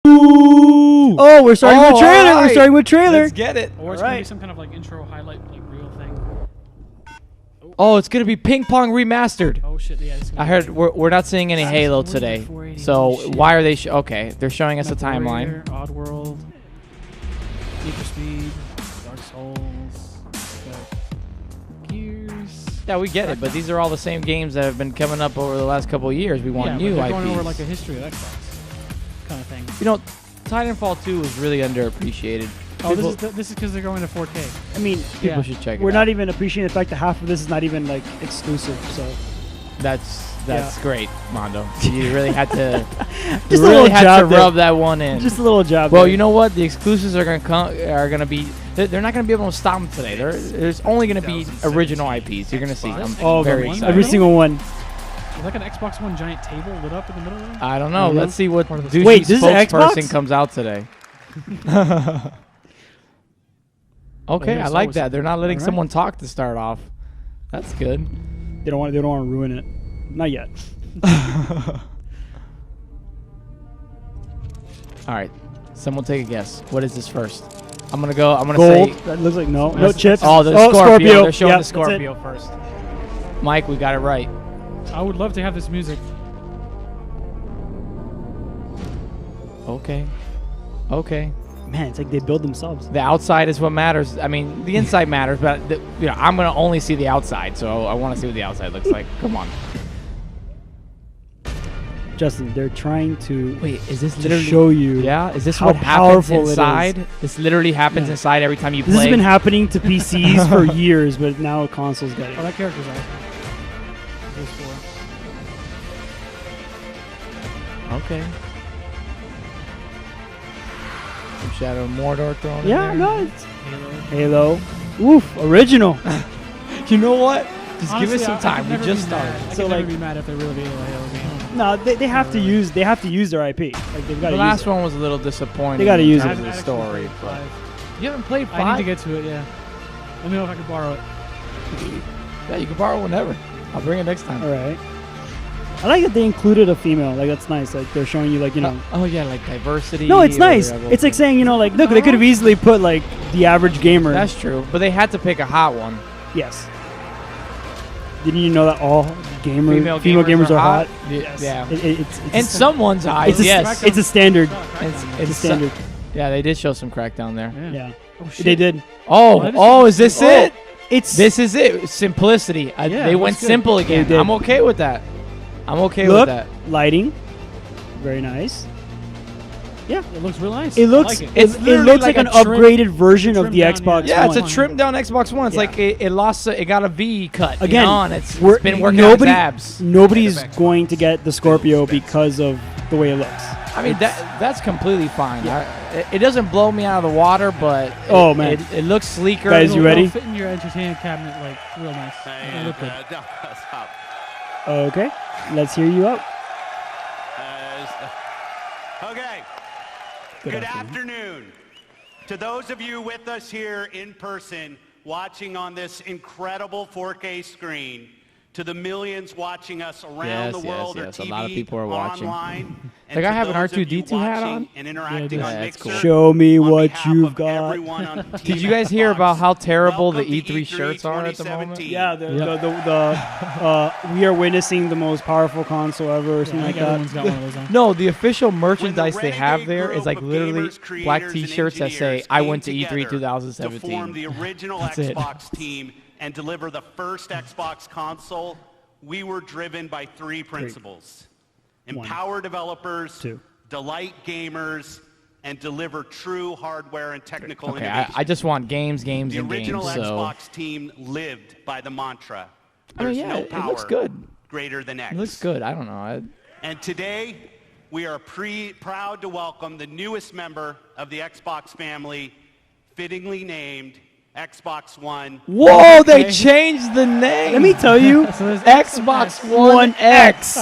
Ooh! Oh, we're starting with trailer. Right. We're starting with trailer. Let's get it. Or it's gonna be some kind of like intro highlight, like real thing. Oh, it's gonna be Ping Pong remastered. Oh shit! Yeah. I heard we're not seeing any Halo today. So why are they? Okay, they're showing us a timeline. Oddworld, Need for Speed, Dark Souls, Gears. Yeah, we get it, but these are all the same games that have been coming up over the last couple of years. We want new they're IPs. going over like a history of Xbox kind of thing. You know, Titanfall 2 is really underappreciated. Oh, this is because they're going to 4K. I mean, People should check it we're out. not even appreciating the fact that half of this is not even like exclusive. So That's great, Mondo. You really had to Just a really little had to job there. rub that one in. just a little job. Well, there. you know what? The exclusives are gonna be. They're not gonna be able to stop them today. There's only gonna be original IPs. You're gonna see. I'm Oh, very one? excited. every single one. Is like an Xbox One giant table lit up in the middle there? I don't know. Mhm. Let's see what Part of douchey the- Wait, this is spokesperson Xbox? comes out today. Okay, yeah, I so like is that. it. They're not letting Alright. someone talk to start off. That's good. They don't want to ruin it. Not yet. All right, someone take a guess. What is this first? I'm gonna go. I'm gonna Gold. say. That looks like no chips. Oh, the Scorpio. They're showing Yep, the that's it. Scorpio first. Mike, we got it right. I would love to have this music. Okay. Okay. Man, it's like they build themselves. The outside is what matters. I mean, the inside matters, but I'm gonna only see the outside, so I want to see what the outside looks like. Come on. Justin, they're trying to Wait, is this to literally show you. Yeah, is this how what happens powerful it is. inside? This literally happens Yeah. inside every time you This play. has been happening to PCs for years, but now consoles got Oh, it. that character's out. Those four. Okay. Some Shadow of Mordor thrown Yeah, in there. no, it's Halo. Halo. Oof, original. You know what? Just give Honestly, us some I time. could We never just be mad. started. I So, could never like- be mad if they really made a Halo game. No, they have to use their IP. Like they've got The to last use it. one was a little disappointing. They gotta in use terms it. of the I've story. actually But played you haven't played 5. I need to five? get to it, yeah. Let me know if I can borrow it. Yeah, you can borrow whenever. I'll bring it next time. All right. I like that they included a female. Like that's nice. Like they're showing you, like Oh yeah, like diversity. No, it's or nice. whatever. It's like saying, look, they could have easily put like the average gamer. That's true, but they had to pick a hot one. Yes. Didn't you know that all Female gamers are hot? Yes. Yeah. It's And someone's eyes, it's a, yes. it's a standard. It's It's a standard. Yeah, they did show some crackdown there. Yeah. Oh, shit. They did. Oh, is this it? It's This is it. Simplicity. Yeah, they it went looks good. simple again. They did. I'm okay with that. I'm okay look with that. lighting, very nice. Yeah. It looks real nice. It looks I like It's it literally looks like like an a trim- upgraded version of trimmed the down, Xbox Yeah, it's a One. trimmed down Xbox One. It's Yeah. like it lost. It got a V cut. Again, and it's we're- been working on its abs. Nobody's going to get the Scorpio because of the way it looks. I mean that's completely fine. It doesn't blow me out of the water, but Oh, man. it looks sleeker. Guys, you ready? It'll fit in your entertainment cabinet like real nice. It'll look good. Okay, let's hear you out. Okay. Good afternoon. To those of you with us here in person, watching on this incredible 4K screen, to the millions watching us around the world or yes. TV, A lot of people are watching. online, Like, and I to have an those of you R2-D2 hat watching on. and interacting Yeah, on that's Mixer, cool. Show me on what behalf you've of got. everyone on Team Did you guys hear about Xbox, how terrible the welcome to E3 shirts are at the moment? 2017. Yeah, we are witnessing the most powerful console ever, or something I like think everyone's that. got one of those on. No, the official When merchandise the they have renegade there is group like of literally gamers, black creators, and T-shirts that say engineers "I came went to E3 together to 2017." form the original That's it. Xbox team and deliver the first Xbox console, we were driven by three principles: empower developers, 2, delight gamers, and deliver true hardware and technical Okay, innovation. I just want games, the and original games. So Xbox team lived by the mantra: Oh, there's yeah, no it power looks good. greater than X. it looks good. I don't know. And today, we are proud to welcome the newest member of the Xbox family, fittingly named Xbox One. Whoa! They changed the name. Let me tell you, So there's Xbox One X.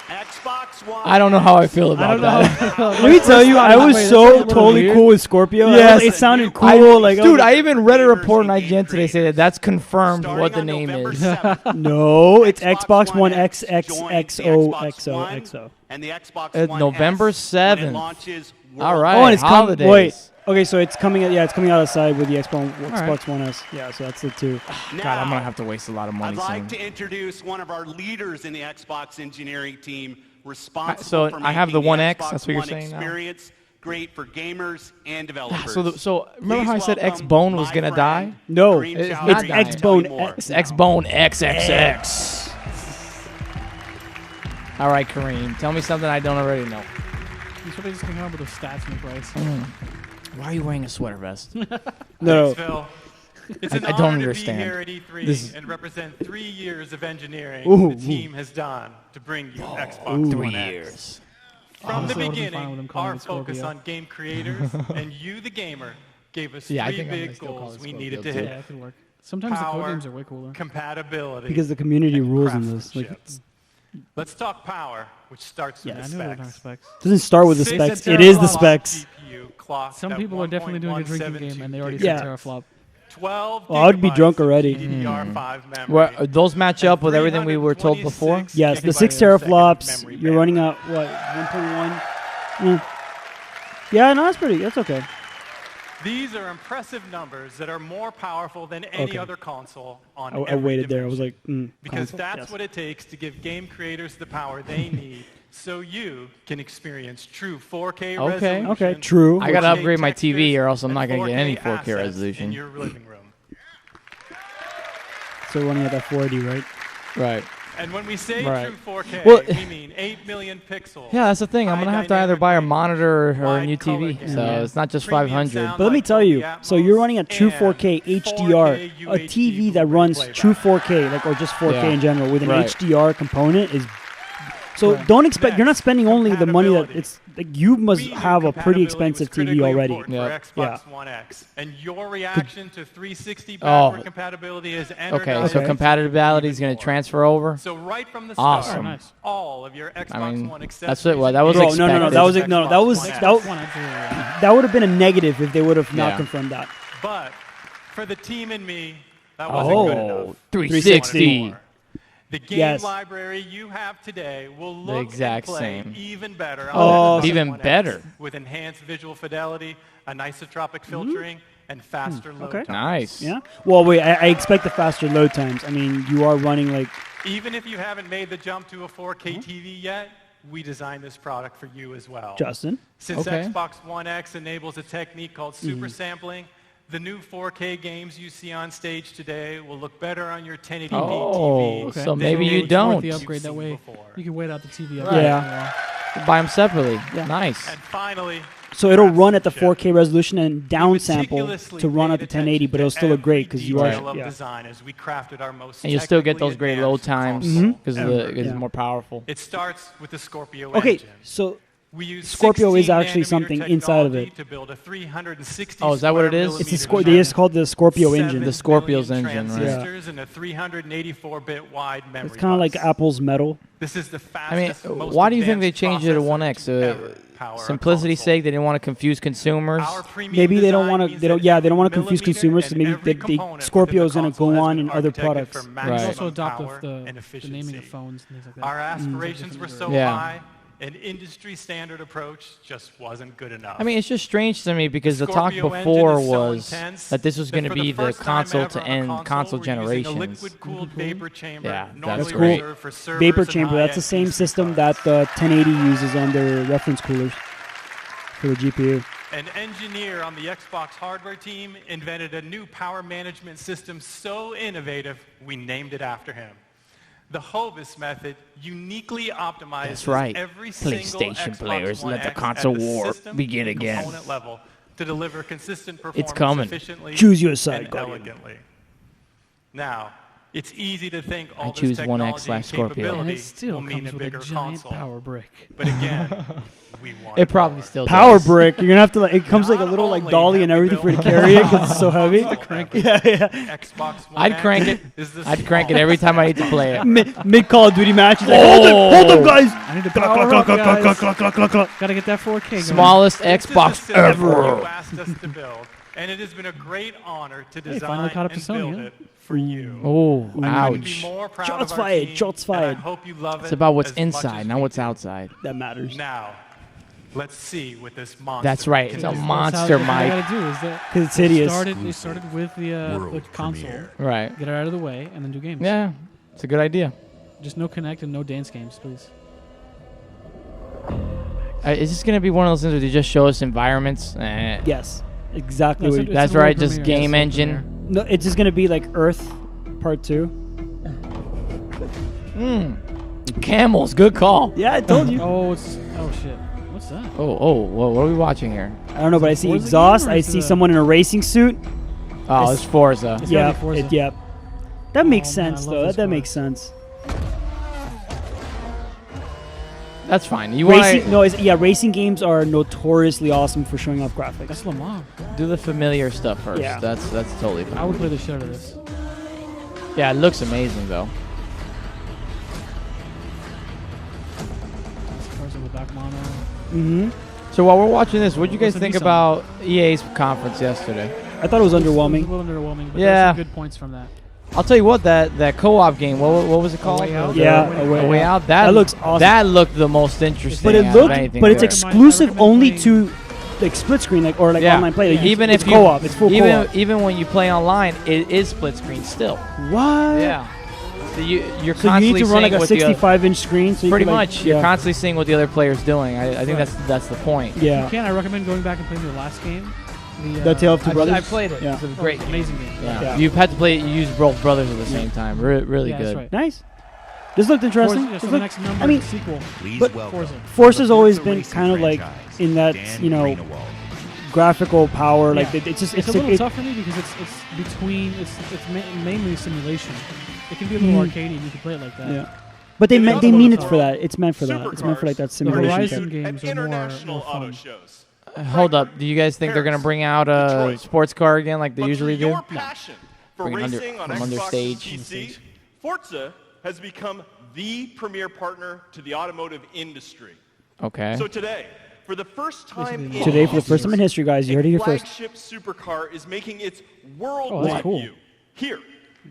Xbox One. I don't know how I feel I about don't know. that. Let me tell you, I was Wait, that sounds a so little totally weird. cool with Scorpio. Yes. It sounded cool. I- like dude, I I even read a report on Gamers and IGN today saying that that's confirmed Starting what the on name November is. 7th, no, it's Xbox One X X joins X the XO Xbox One XO. and the Xbox One November S when it 7th. launches All right. Oh, and it's holidays. Wait. Okay, so it's coming. Yeah, it's coming out of the side with the Xbox right. One S. Yeah, so that's the two. God, I'm gonna have to waste a lot of money I'd like soon. to introduce one of our leaders in the Xbox engineering team, responsible So for I have the making One X, Xbox that's what you're One saying now? experience great for gamers and developers. So remember Please how I said welcome X-Bone was my gonna friend, die? No, Kareem it's Chowdhury not to dying. tell you Xbone more. It's X-Bone XXX. All right, Kareem, tell me something I don't already know. You should just come up with the stats and the price. Why are you wearing a sweater vest? no. Thanks, Phil. It's I an don't honor understand. to be here at E3 This is- and represent 3 years of engineering Ooh, the team has done to bring you Xbox Ooh. 3 One X. years. From the Honestly, I would've been fine with beginning, them calling our it focus Scorpio. on game creators and you, the gamer, gave us Yeah, I three think I'm gonna big still call goals it we Scorpio needed to too. hit. Yeah, it could work. Sometimes the code Power, names are way cooler. compatibility, Because the community and rules in this. Like, craftsmanship. Let's talk power, which starts Yeah, with I the knew it was specs. specs. it doesn't start with the Six specs. teraflops It is the specs. GPU clocked Some at people are definitely doing a drinking 1.172 game, and they already Yeah. said teraflop. 12 Well, I would be gigabytes drunk of already. GDDR5 memory. Well, those match and up with everything we were told before? 326 Yes, the gigabytes 6 per second teraflops. memory You're running bandwidth. out what 1.1. Yeah, no, that's pretty. That's okay. These are impressive numbers that are more powerful than any Okay. other console on I every waited there. I was dimension. like, Because console? that's Yes. what it takes to give game creators the power they need so you can experience true 4K Okay. resolution. Okay, true. I gotta 4K upgrade my TV textures, or else I'm and not gonna get any 4K assets resolution. in your living room. So we're running at that 480, right? Right. And when we say Right. true 4K, Well- we mean 8 million pixels. Yeah, that's the thing. I'm high gonna have to either buy a dynamic monitor or a wide new color TV. gamut, So it's not just premium 500. sound But let me like tell you, Dolby so you're Atmos running at true and 4K HDR, 4K a TV that Blu-ray runs playback. true 4K, like or just 4K Yeah. in general, with an Right. HDR component is. So Right. don't expect. You're not Next, spending only the money that compatibility. it's. Like, you must We knew have a pretty compatibility expensive was TV critically already. important Yep. for Xbox One X, and your reaction to 360 Oh. backward compatibility is Okay, energized. so Okay. compatibility is even gonna more. transfer over. So right from the Awesome. start, Oh, nice. all of your Xbox I mean, One accessories. that's it. Well, that was Bro, expected. no, that was no, that was Xbox that, One X. One, absolutely. Yeah. that would have been a negative if they would have not Yeah. confirmed that. But for the team and me, that wasn't good enough. Oh, 360. The game Yes. library you have today will look exact and play same. even better. Oh. on Xbox Even One X better. with enhanced visual fidelity, anisotropic filtering, and faster load Okay. times. Nice. Yeah. Well, wait. I expect the faster load times. I mean, you are running like. Even if you haven't made the jump to a 4K TV yet, we designed this product for you as well. Justin. Since Okay. Xbox One X enables a technique called super sampling, the new 4K games you see on stage today will look better on your 1080p Oh, TV. Okay. so than maybe you any Worth don't. the you've upgrade that seen way. before. You can wait out the TV. Right. upgrade Yeah. for a while. Buy them separately. Yeah. Nice. And finally, So it'll run at the craftsmanship. 4K resolution and downsample Meticulously to run paid at the 1080, but it'll attention still to look great every because you are. detail of Yeah. design as we crafted our most And you'll still get technically those great load advanced times console because ever. it's Yeah. more powerful. It starts with the Scorpio Okay, engine. so We use Scorpio is 16 actually nanometer something inside of technology it. to build a 360 Oh, is that what it is? it's the square They just called the Scorpio millimeter engine. The 7 Scorpio's million engine, right. transistors and a 384-bit wide memory. It's kind of like bus. Apple's Metal. This is the I mean, fastest, most why do you think they advanced changed it to processor 1X? ever power a Simplicity's console. sake, they didn't want to confuse consumers. Our premium Maybe they don't design want to. means They don't. that Yeah, they don't want to every confuse consumers. So millimeter maybe and every the component Scorpio within is going to console go has on been in other architected products. for Right. maximum Also adopt power the and naming efficiency. of phones and things like that. Our aspirations were so Yeah. high, an industry standard approach just wasn't good enough. I mean, it's just strange to me because the talk Scorpio before engine is so was intense that this was going to for be the first time console ever to on a end console we're using a generations. liquid-cooled vapor chamber, Yeah, that's normally great. reserved for servers Vapor and chamber. That's the high-end same PC system cards. that the 1080 uses on their reference coolers for the GPU. An engineer on the Xbox hardware team invented a new power management system so innovative, we named it after him. The Hovis method uniquely optimizes That's right. every single PlayStation Xbox players, One let the X console at the war system begin and again. component level to deliver consistent performance coming. efficiently Choose your side, and Guardian. elegantly. Now, It's easy to think all this choose technology 1X/Scorpio. and capability And it still will mean comes a with a bigger giant console. power brick. But again, we want It probably more. still Power does. brick. You're gonna have to like. It comes like a Not little like only dolly have and we everything for you to built carry it because it's so heavy. console Yeah, yeah. Xbox One I'd X crank it. is the I'd crank it every time I need to play it. Mid Call of Duty match. He's like, hold them, guys. I need to power up, guys. Gotta get that 4K going. Smallest This is Xbox the system ever. you asked us to build, and it has been a great honor to finally design caught up to and Sony, build huh? it for you. Oh, I couldn't be ouch. more proud Shots of our fired, team, shots and I fired. hope you love it It's about what's as much inside, as not we what's do. outside. That matters. Now, let's see what this monster. That's right. can It's a do. monster, What Mike. they gotta do is that 'Cause it's they hideous. They started with the console, Right. get it out of the way, and then do games. Yeah, it's a good idea. Just no Connect and no dance games, please. Is this gonna be one of those things where they just show us environments? Yes, exactly. No, what it's you- a That's world right. Just premiere, game it's a world engine. no, it's just gonna be like Earth Part 2. Camels. Good call. Yeah, I told you. premiere. Oh shit! What's that? What are we watching here? I don't know, but I see Forza exhaust. game, or I is it see a- someone in a racing suit. Oh, it's Forza. It's Yeah, gotta be Forza. yeah. That makes Oh, man, I sense, love though. this That car. makes sense. That's fine. You Racing, want no, racing games are notoriously awesome for showing off graphics. That's Lamar. to do the familiar stuff first. Yeah. That's totally I fine. would play the shit out of this. Yeah, it looks amazing though. Cars on the back mono. Mm-hmm. So while we're watching this, what do you guys What's the think Nissan? about EA's conference yesterday? I thought it was It was a underwhelming. little underwhelming, but Yeah. there's some good points from that. I'll tell you what, that co-op game, what was it called? Way Out? Yeah, A A A Way Out. That That looks awesome. That looked the most interesting. But it out of looked, anything but it's there. exclusive recommend only playing- to like split screen, like or like Yeah. online play. Like, Even it's if you- co-op, it's full co-op. even when you play online, it is split screen still. What? Yeah. So you're So you constantly need to run like seeing a what the other- 65-inch screen. So you pretty can, like, much. You're yeah. constantly seeing what the other player's doing. I think Right. that's the point. Yeah. I recommend going back and playing the last game. The Tale of Two Brothers. I played it. Yeah. It's a great game. amazing game. Yeah. Yeah. You've had to play. You use both brothers at the same time. Really Yeah, good. that's right. Nice. This looked interesting. Forza, This so the looked- next number I mean, sequel. Please But welcome Forza. Forza's always Forza been Racing kind of like franchise, in that, Dan you know, Greenewald. graphical power. Like Yeah. it's just It's a little tough for me because it's between it's mainly simulation. It can be a little arcadey. You can play it like that. Yeah. But they In meant the they other mean ones it for are that. It's meant for that. It's meant for like that The simulation. Horizon type. games at are more international auto fun. shows. Hold up. Do you guys think they're gonna bring out a Detroit. sports car again like they But usually through do? your passion for Bring it under- racing on from Xbox and understage. PC, Forza has become the premier partner to the automotive industry. Okay. So today, for the first time in Today, for the first time in history, guys, you heard it here a first. flagship supercar is making its world Oh, that's debut cool. here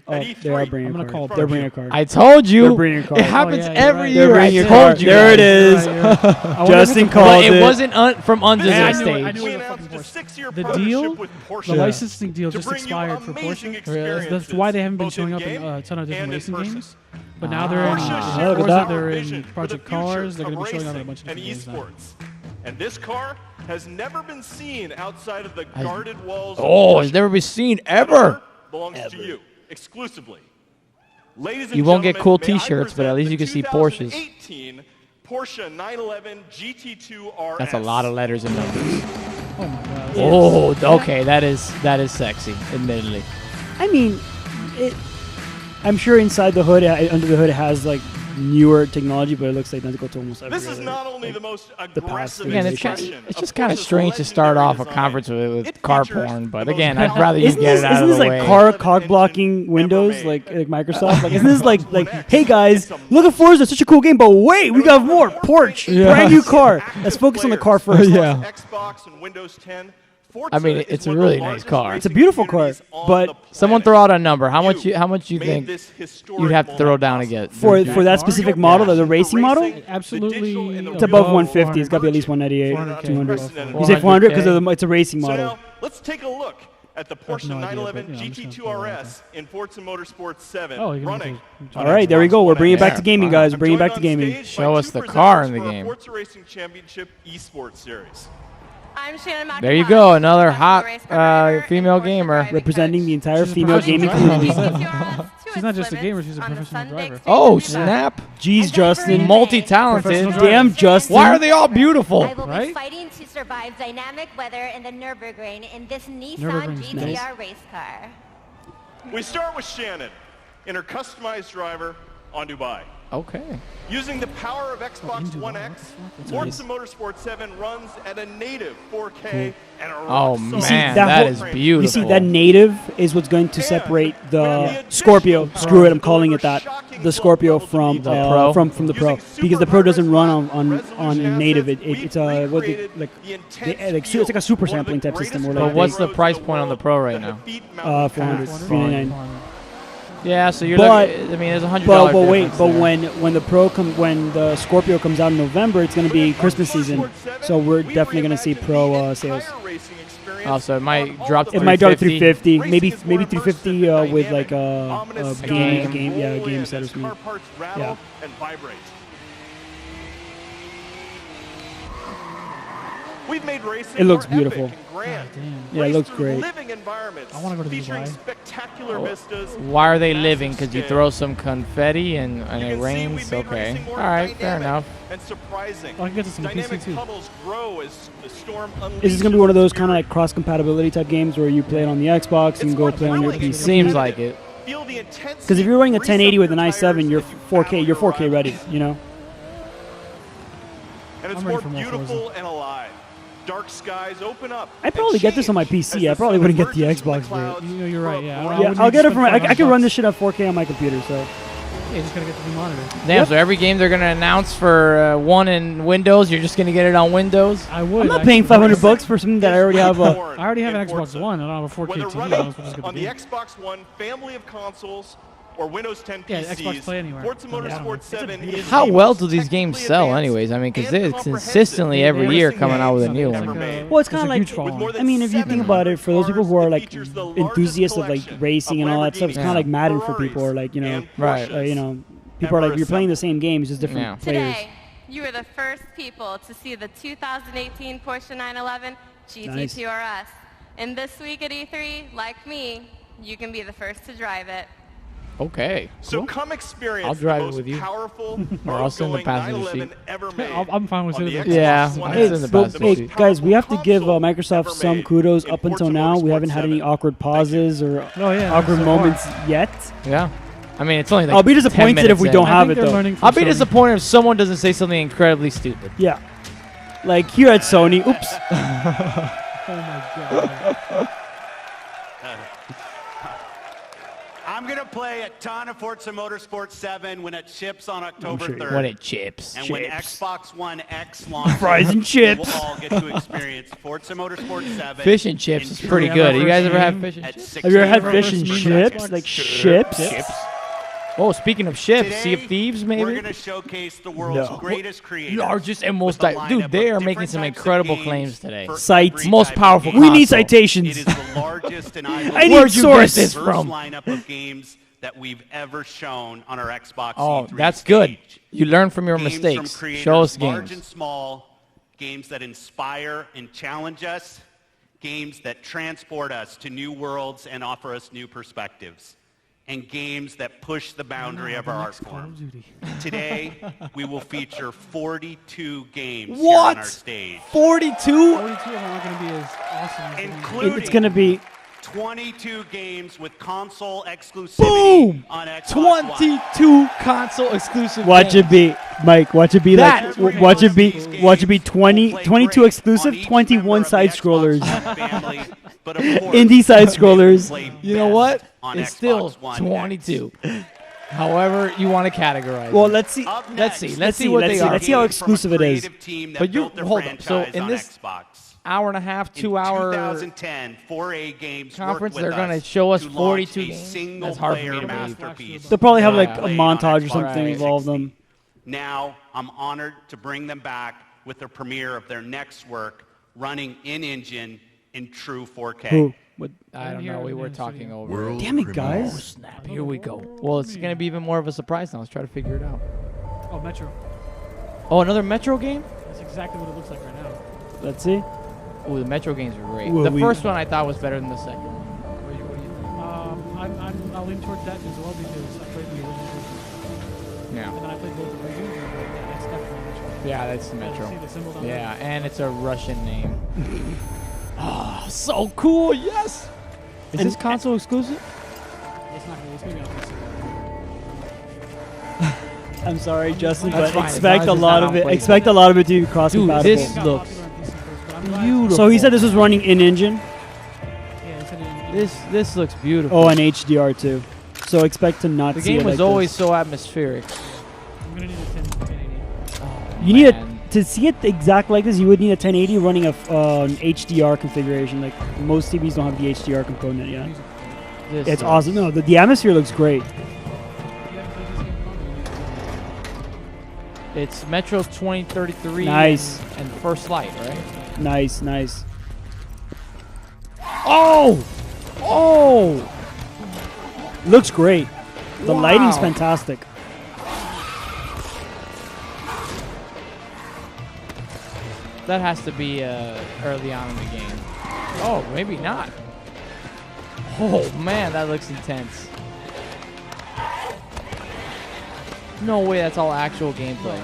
Oh, at E3. they are bringing I'm a gonna car. call it They're Barbie. bringing a car. I told you. They're bringing a car. It happens Oh, yeah, you're every right. year. They're I bringing a told car. you. There it guys. is. You're right. I wonder Justin if it's a- called But it it. wasn't from under Yeah, I the knew it. I stage. knew We it. announced a Fucking 6-year The partnership deal, with Porsche the licensing deal to just bring you expired for amazing Porsche. That's why they haven't been experiences, showing up both in a ton of different and in racing person. games. But now they're in Porsche look shares at Forza, that. they're vision in for the Project future Cars. They're going to of be showing up in a racing bunch of and different games now. esports. And this car has never been seen outside of the guarded walls of Oh, Porsche. it's never been seen That ever. honor belongs to you exclusively. Ladies and You won't get gentlemen, cool may I T-shirts, but at present least the you can see Porsches. 2018 Porsche 911 GT2 RS. That's a lot of letters and numbers. Oh my god. Oh, okay. That is sexy. Admittedly. I mean, I'm sure inside the hood, under the hood, it has like newer technology, but it looks like it doesn't go to almost every This is other- not only the most aggressive Again, it's expression just of kind of Porsche's strange to start off a legendary conference design. with It car features porn, but the most again, I'd powerful rather you Isn't get this, it out isn't of this the like way. car Engine cog blocking ever Windows, made. like Microsoft? Like, isn't this like X. hey guys, It's a look at Forza, such a cool game, but wait, we got more Porsche, Yeah. brand new car. Let's focus on the car first. Yeah. Xbox and Windows 10. I mean, Forza it's is a one of really the nice largest car. racing It's a beautiful car, communities on but the Someone planet. throw out a number. How much you made think this historic you'd have to throw moment down to possible. get For that specific model, the racing model, Absolutely. it's above 150. It's got to be at least 198, 400K. 200. Unprecedented. You say 400 because 400K. it's a racing So model. now, let's take a look at the Porsche no idea, 911 but, yeah, I'm just GT2 gonna throw it RS in Forza Motorsport 7 Oh, you're gonna running. do- on All right, there we Xbox go. We're One bringing it X. back to gaming, fine. guys. I'm Bringing it joined back to on gaming. stage Show by us two the car in presenters the for our game. Forza Racing Championship Esports Series. I'm Shannon McNamara. There you go, another hot race car driver and female Porsche gamer. driving Representing coach. the entire She's a female professional gaming driver. community. She's not just a gamer, she's a professional driver. driver. Oh, snap! Jeez, Justin. Multi-talented. Professional driver. Damn, Justin. Why are they all beautiful? I will Right? be fighting to survive dynamic weather in the Nürburgring in this Nissan Nürburgring's GTR race car. We start with Shannon. in her customized driver on Dubai. Okay. Using the power of Xbox One X, Forza Motorsport 7 runs at a native 4K and a Oh rock-solid man, that that whole- is beautiful. You see, that native is what's going to separate the Scorpio. Screw it, I'm calling it that. The Scorpio from The Pro? from the Pro, because the Pro doesn't run on native. It's a what they, like it's like a super sampling type system. Where But like what's the price point on the Pro right now? 400, 399. Yeah, so you're But- looking. I mean, there's $100. But wait, difference but there. when the Scorpio comes out in November, it's going to be Christmas season, so we're definitely going to see Pro sales. Oh, so it might drop to It might drop to 350. 350, maybe 350 with like a game. game set or something. Yeah. And vibrate. We've made racing It looks more epic beautiful. and grand. Yeah, it looks Race through great. Living environments I wanna go to featuring Dubai. spectacular vistas. Why are they massive living? Because you scale. throw some confetti and You it can see rains? we've made Okay. racing All more right, fair dynamic enough. And surprising. I can get to some Dynamic PC too. tunnels grow as the storm unleashes. This is going to be one of those kind of like cross-compatibility type games where you play it on the Xbox, you can go play on your PC. Seems like it. Because if you're running a 1080 with an i7, you're 4K ready, you know? And it's I'm more ready for more beautiful and alive. Dark skies open up. I'd probably get this on my PC. I probably wouldn't get the Xbox for it. You know, you're right. Yeah, Yeah, I'll get it from. I can run this shit at 4K on my computer. So Yeah, just gotta get the new monitor. Damn, Yep. so every game they're going to announce for one in Windows, you're just going to get it on Windows? I would. I'm not actually. paying $500 for something that I already have. I already have an Xbox One. I don't have a 4K Whether TV. I running don't know if I'll just get on the game. Xbox One family of consoles or Windows 10 Yeah, PCs, Xbox Play Anywhere. Forza Yeah, I don't know. Motorsport 7 is How the well most do these games technically sell advanced anyways? I mean, because and they're comprehensive consistently every racing year coming out with a game new ever one. made. Well, it's There's kind a of huge like. following. I mean, if you think about it, for those people who are like enthusiasts of like racing and all that stuff, it's kind of like Madden for people, or like Right. you know, people are like you're playing the same game, it's just different Yeah. players. Today, you were the first people to see the 2018 Porsche 911 GT2 RS. And this week at E3, like me, you can be the first to drive it. Okay. So cool. come experience I'll drive the it most with you. powerful, Or I'll sit in the outgoing passenger 911 seat. ever made. I'm fine with on the it. Xbox Yeah, One I'll X. sit in the But, passenger hey, seat. guys, we have to give console Microsoft ever some made kudos in up Forza until now. We Motorsport haven't had any 7. awkward pauses or Oh yeah. awkward so far. moments yet. Yeah. I mean, it's only like I'll be 10 disappointed if minutes we in. don't I have think it they're though. learning from I'll be Sony. disappointed if someone doesn't say something incredibly stupid. Yeah. Like here at Sony, oops. Oh my god. I'm going to play a ton of Forza Motorsport 7 when it ships on October sure you 3rd. When it chips. And when Chips. Xbox One X launches, Fries and chips. we'll all get to experience Forza Motorsport 7. Fish and chips in is pretty true good. You guys ever version had fish and at chips? 6 Have you ever had a.m. fish and Xbox. chips? Like ships? Oh, speaking of ships, Today, Sea of Thieves, We're maybe? going to showcose the world's No. greatest creators. Largest and most... with a Dude, lineup they of are making different some types of incredible games claims today. for Sites. every Most type of powerful game. We need console. It citations. is the largest and I I need Where'd you get sources. this diverse from? lineup of games that we've ever shown on our Xbox Oh, E3 that's good. stage. You learn from your Games mistakes. From creators Show us large and games. small, games that inspire and challenge us, games that transport us to new worlds and offer us new perspectives, and games that push the boundary of our art Call form. of Duty. Today, we will feature 42 games here What? on our stage, 42? 42 of them aren't going to be as awesome as the ones- including It's gonna be 22 games with console exclusivity Boom! on Xbox One. 22 console exclusive watch games. it be Mike. Watch it be That- like watch it be 22 exclusive, 21 side scrollers. Indie side scrollers. You know what? It's still 22. However you want to categorize Well, it. let's see. Let's see. Let's see what they are. Let's see how exclusive it is. But you- hold up. So in this hour and a half, 2 hour 2010 4A games conference, worked they're with going to us show us to launch 42 a games? single That's hard for me player to believe. masterpiece. They'll probably have like Yeah. a montage or something Right. of all of them. Now, I'm honored to bring them back with the premiere of their next work, running in-engine in true 4K. Who? What? I don't know. We were talking over. it. Damn it, guys! Snap. Here we go. Well, it's going to be even more of a surprise now. Let's try to figure it out. Oh, Metro. Oh, another Metro game? That's exactly what it looks like right now. Let's see. Oh, the Metro games are great. Well, the we- first one I thought was better than the second one. I'll lean towards that as well because I played the original version. Yeah. And then I played both the versions. And yeah, that's definitely Metro. Yeah, that's the Metro. See the symbol down there? Yeah, and it's a Russian name. Oh, so cool! Yes. Is this console exclusive? It's not really. It's going to be on PC. I'm sorry, Justin, That's but fine, as expect long a as it's lot not of it. on Expect a lot of it to be cross Dude, compatible. this It's got looks popular on PC first, but I'm glad- beautiful. So he said this was running in engine. Yeah, he said it- This looks beautiful. Oh, and HDR too. So expect to not the see game it was like always this. so atmospheric. I'm gonna need a 1080. You need Man. to see it exact like this. You would need a 1080 running an HDR configuration. Like most TVs don't have the HDR component yet. This It's looks- awesome. No, the atmosphere looks great. You haven't played this game before? It's Metro 2033. Nice. And First Light, right? Nice, nice. Oh! Oh! Looks great. The lighting's Wow. fantastic. That has to be early on in the game. Oh, maybe not. Oh, man, that looks intense. No way that's all actual gameplay.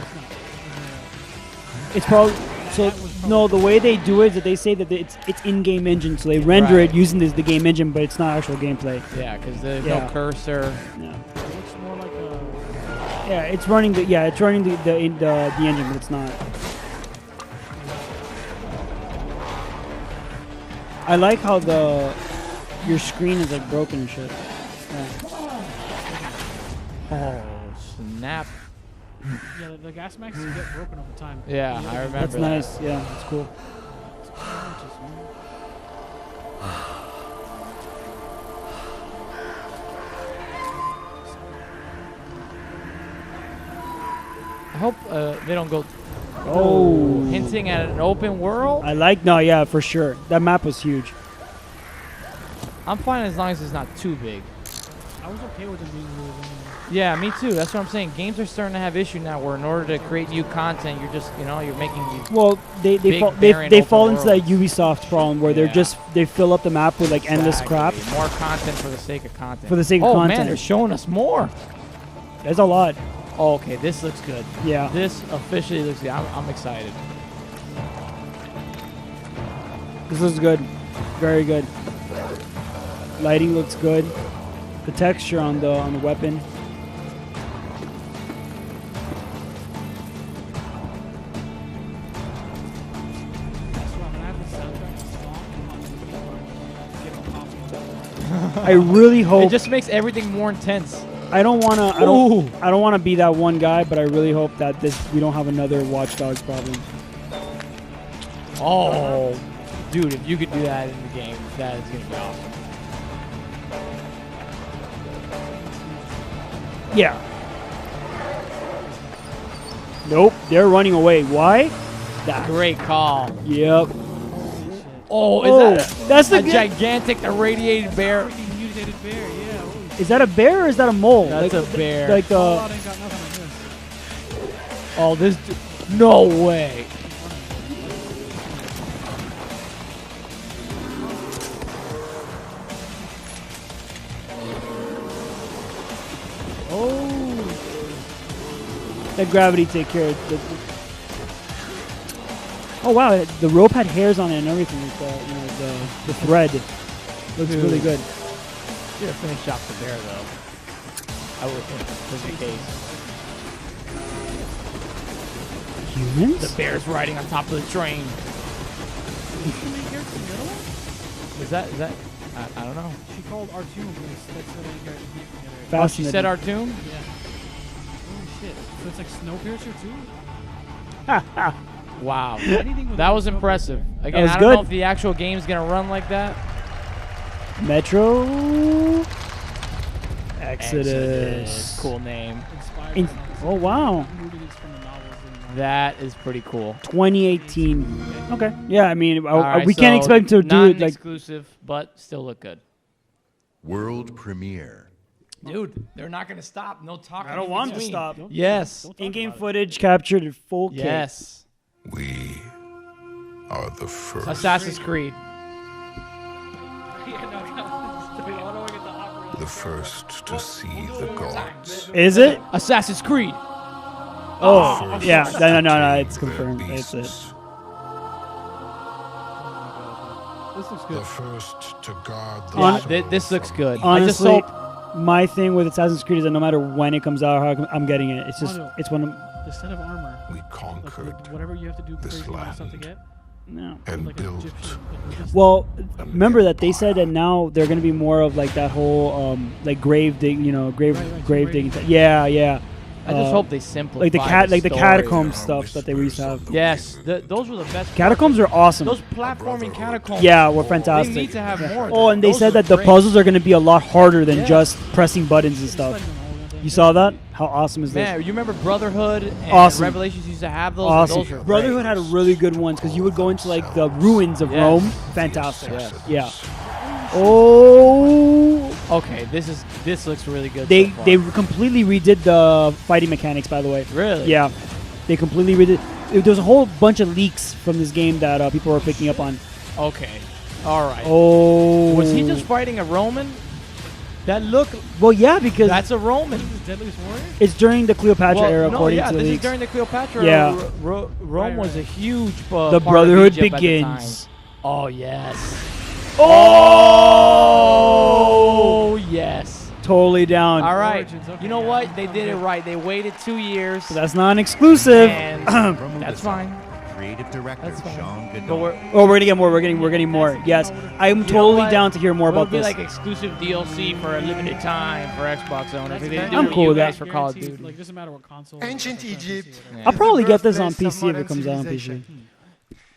It's probably so. No, the way they do it is that they say that it's in-game engine, so they render Right. it using the game engine, but it's not actual gameplay. Yeah, because there's Yeah. no cursor. Yeah, It looks more like a. yeah, it's running the engine, but it's not. I like how your screen is like broken and shit. Yeah. Oh, snap. Yeah, the gas max get broken over time. Yeah, I remember That's that. nice. Yeah, that's cool. I hope they don't go Oh, hinting at an open world. I like. No, yeah, for sure. That map was huge. I'm fine as long as it's not too big. I was okay with it being really long. Yeah, me too. That's what I'm saying. Games are starting to have issue now where in order to create new content, you're just, you're making these. Well, they Big, fall, barren they open fall into that worlds. Ubisoft problem where Yeah. they fill up the map with like endless crap. Exactly. More content for the sake of content. For the sake of oh, content. man, they're showing us more. There's a lot. Oh, okay, this looks good. Yeah. This officially looks good. I'm excited. This looks good. Very good. Lighting looks good. The texture on the weapon. That's why when I have the soundtrack on the get a copy. I really It hope. just makes everything more intense. I don't wanna. I Ooh. don't wanna be that one guy, but I really hope that we don't have another Watch Dogs problem. Oh, dude, if you could do that in the game, that is going to be awesome. Yeah. Nope. They're running away. Why? That. Great call. Yep. Oh, Oh, is that that's the a good- gigantic irradiated bear? Freaking mutated bear, yeah. Holy Is that a bear or is that a mole? That's like, a bear. Like Fallout ain't got nothing on this. Oh, this. No way. Oh. Let gravity take care of the. Oh wow, the rope had hairs on it and everything. Like the thread looks Dude. really good. Should have finished off the bear though. I would think was the case. Humans? The bear's riding on top of the train. Is that? I don't know. She called R2 Moose. That's what I got to hear. Oh, she said Fascinating. our tomb? Yeah. Holy shit. So it's like Snowpiercer too? Wow. Anything with That was Snowpiercer. impressive. Again, was I don't know good. if the actual game's gonna run like that. Metro Exodus. Cool name. Inspired In- by novels. oh wow. Rooted is from the novels and That is pretty cool. 2018. Okay. Yeah, I mean, All right, we can't so expect to do it like. non-exclusive, but still look good. World premiere. Dude, they're not gonna stop. No talking. I don't in want to between. stop. Yes. In-game footage captured in 4K. Yes. We are the first. Assassin's Creed. The first to see the gods. Is it? Assassin's Creed. Oh, yeah. No. It's confirmed. That's it. this looks The good. first to guard the On- soul This looks good. Honestly, I just hope My thing with Assassin's Creed is that no matter when it comes out, I'm getting it. It's just Mondo, it's one of the set of armor. We Like, conquered whatever you have to do before this you find stuff to land. get. no. and Like an built Egyptian. Like, just Well, remember that they said that now they're gonna be more of like that whole like grave dig, grave Right, grave grave digging. Yeah, yeah. I just hope they simplify like the story. catacomb stuff that they used to have. Yes, those were the best. Catacombs are awesome. Those platforming catacombs. Yeah, were They fantastic. need to have more. of Oh, that. and they Those said were that the great. puzzles are gonna be a lot harder than Yeah. just pressing buttons and stuff. sliding on all of them. You saw that? How awesome is this? Man, you remember Brotherhood and Awesome. Revelations used to have those? Awesome. Those were Brotherhood great. had a really good ones because you would go into like the ruins of Yes. Rome. Fantastic. Yes. Yeah. Oh. Okay, this looks really good. They so far. they completely redid the fighting mechanics, by the way. Really? Yeah. They completely redid. There was a whole bunch of leaks from this game that people were picking up on. Okay. All right. Oh. Was he just fighting a Roman? That look. Well, yeah, because That's a Roman. This is Deadliest Warrior? it's during the Cleopatra Well, era, no, according yeah, to the this is leaks. during the Cleopatra. Yeah. era. Rome was a huge. The part of Brotherhood Egypt at the time. begins. Oh yes. Oh, yes. totally down. All right. Origins, okay, You know yeah. what? They did it right. They waited 2 years. So that's not an exclusive. And that's fine. Creative director That's fine. Sean But Goodall. Oh, we're gonna get more. We're getting more. Yes, I'm You know totally what? down to hear more It'll about be this. like exclusive DLC for a limited time for Xbox owners. They didn't do I'm it cool you with guys that. for Call of Guaranteed, Duty. Like, doesn't matter what console. Ancient or PC, Egypt. whatever. I'll probably the get this on birthplace of PC if it modern comes out on PC. civilization.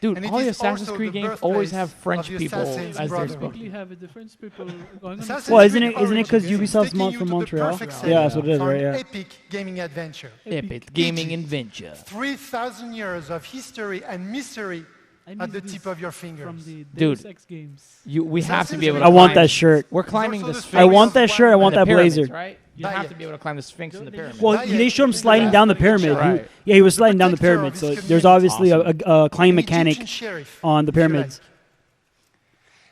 Dude, And it all the is Assassin's also Creed the games always birthplace have French of the people Assassin's as their Brotherhood. spokespeople. Typically have a different people going on. Assassin's Well, isn't Creed it because Origins is Ubisoft's taking you from to the Montreal? perfect Yeah, setting that's what it is, for right? an Yeah. epic gaming adventure. Epic gaming Egypt. adventure. 3,000 years of history and mystery I at miss the this tip of your fingers. From the Dude. Deus Ex games. We have to be able to I want climb- that shirt. We're climbing also the the Sphinx. I want that shirt. I want and that the pyramids, blazer. right? You Not have yet. to be able to climb the Sphinx and the pyramids. Well, Not they yet. showed him sliding down the pyramid. Right. He was sliding down the Protector pyramid. of So his there's community. obviously a climbing An mechanic Egyptian sheriff, on the if you pyramids. like.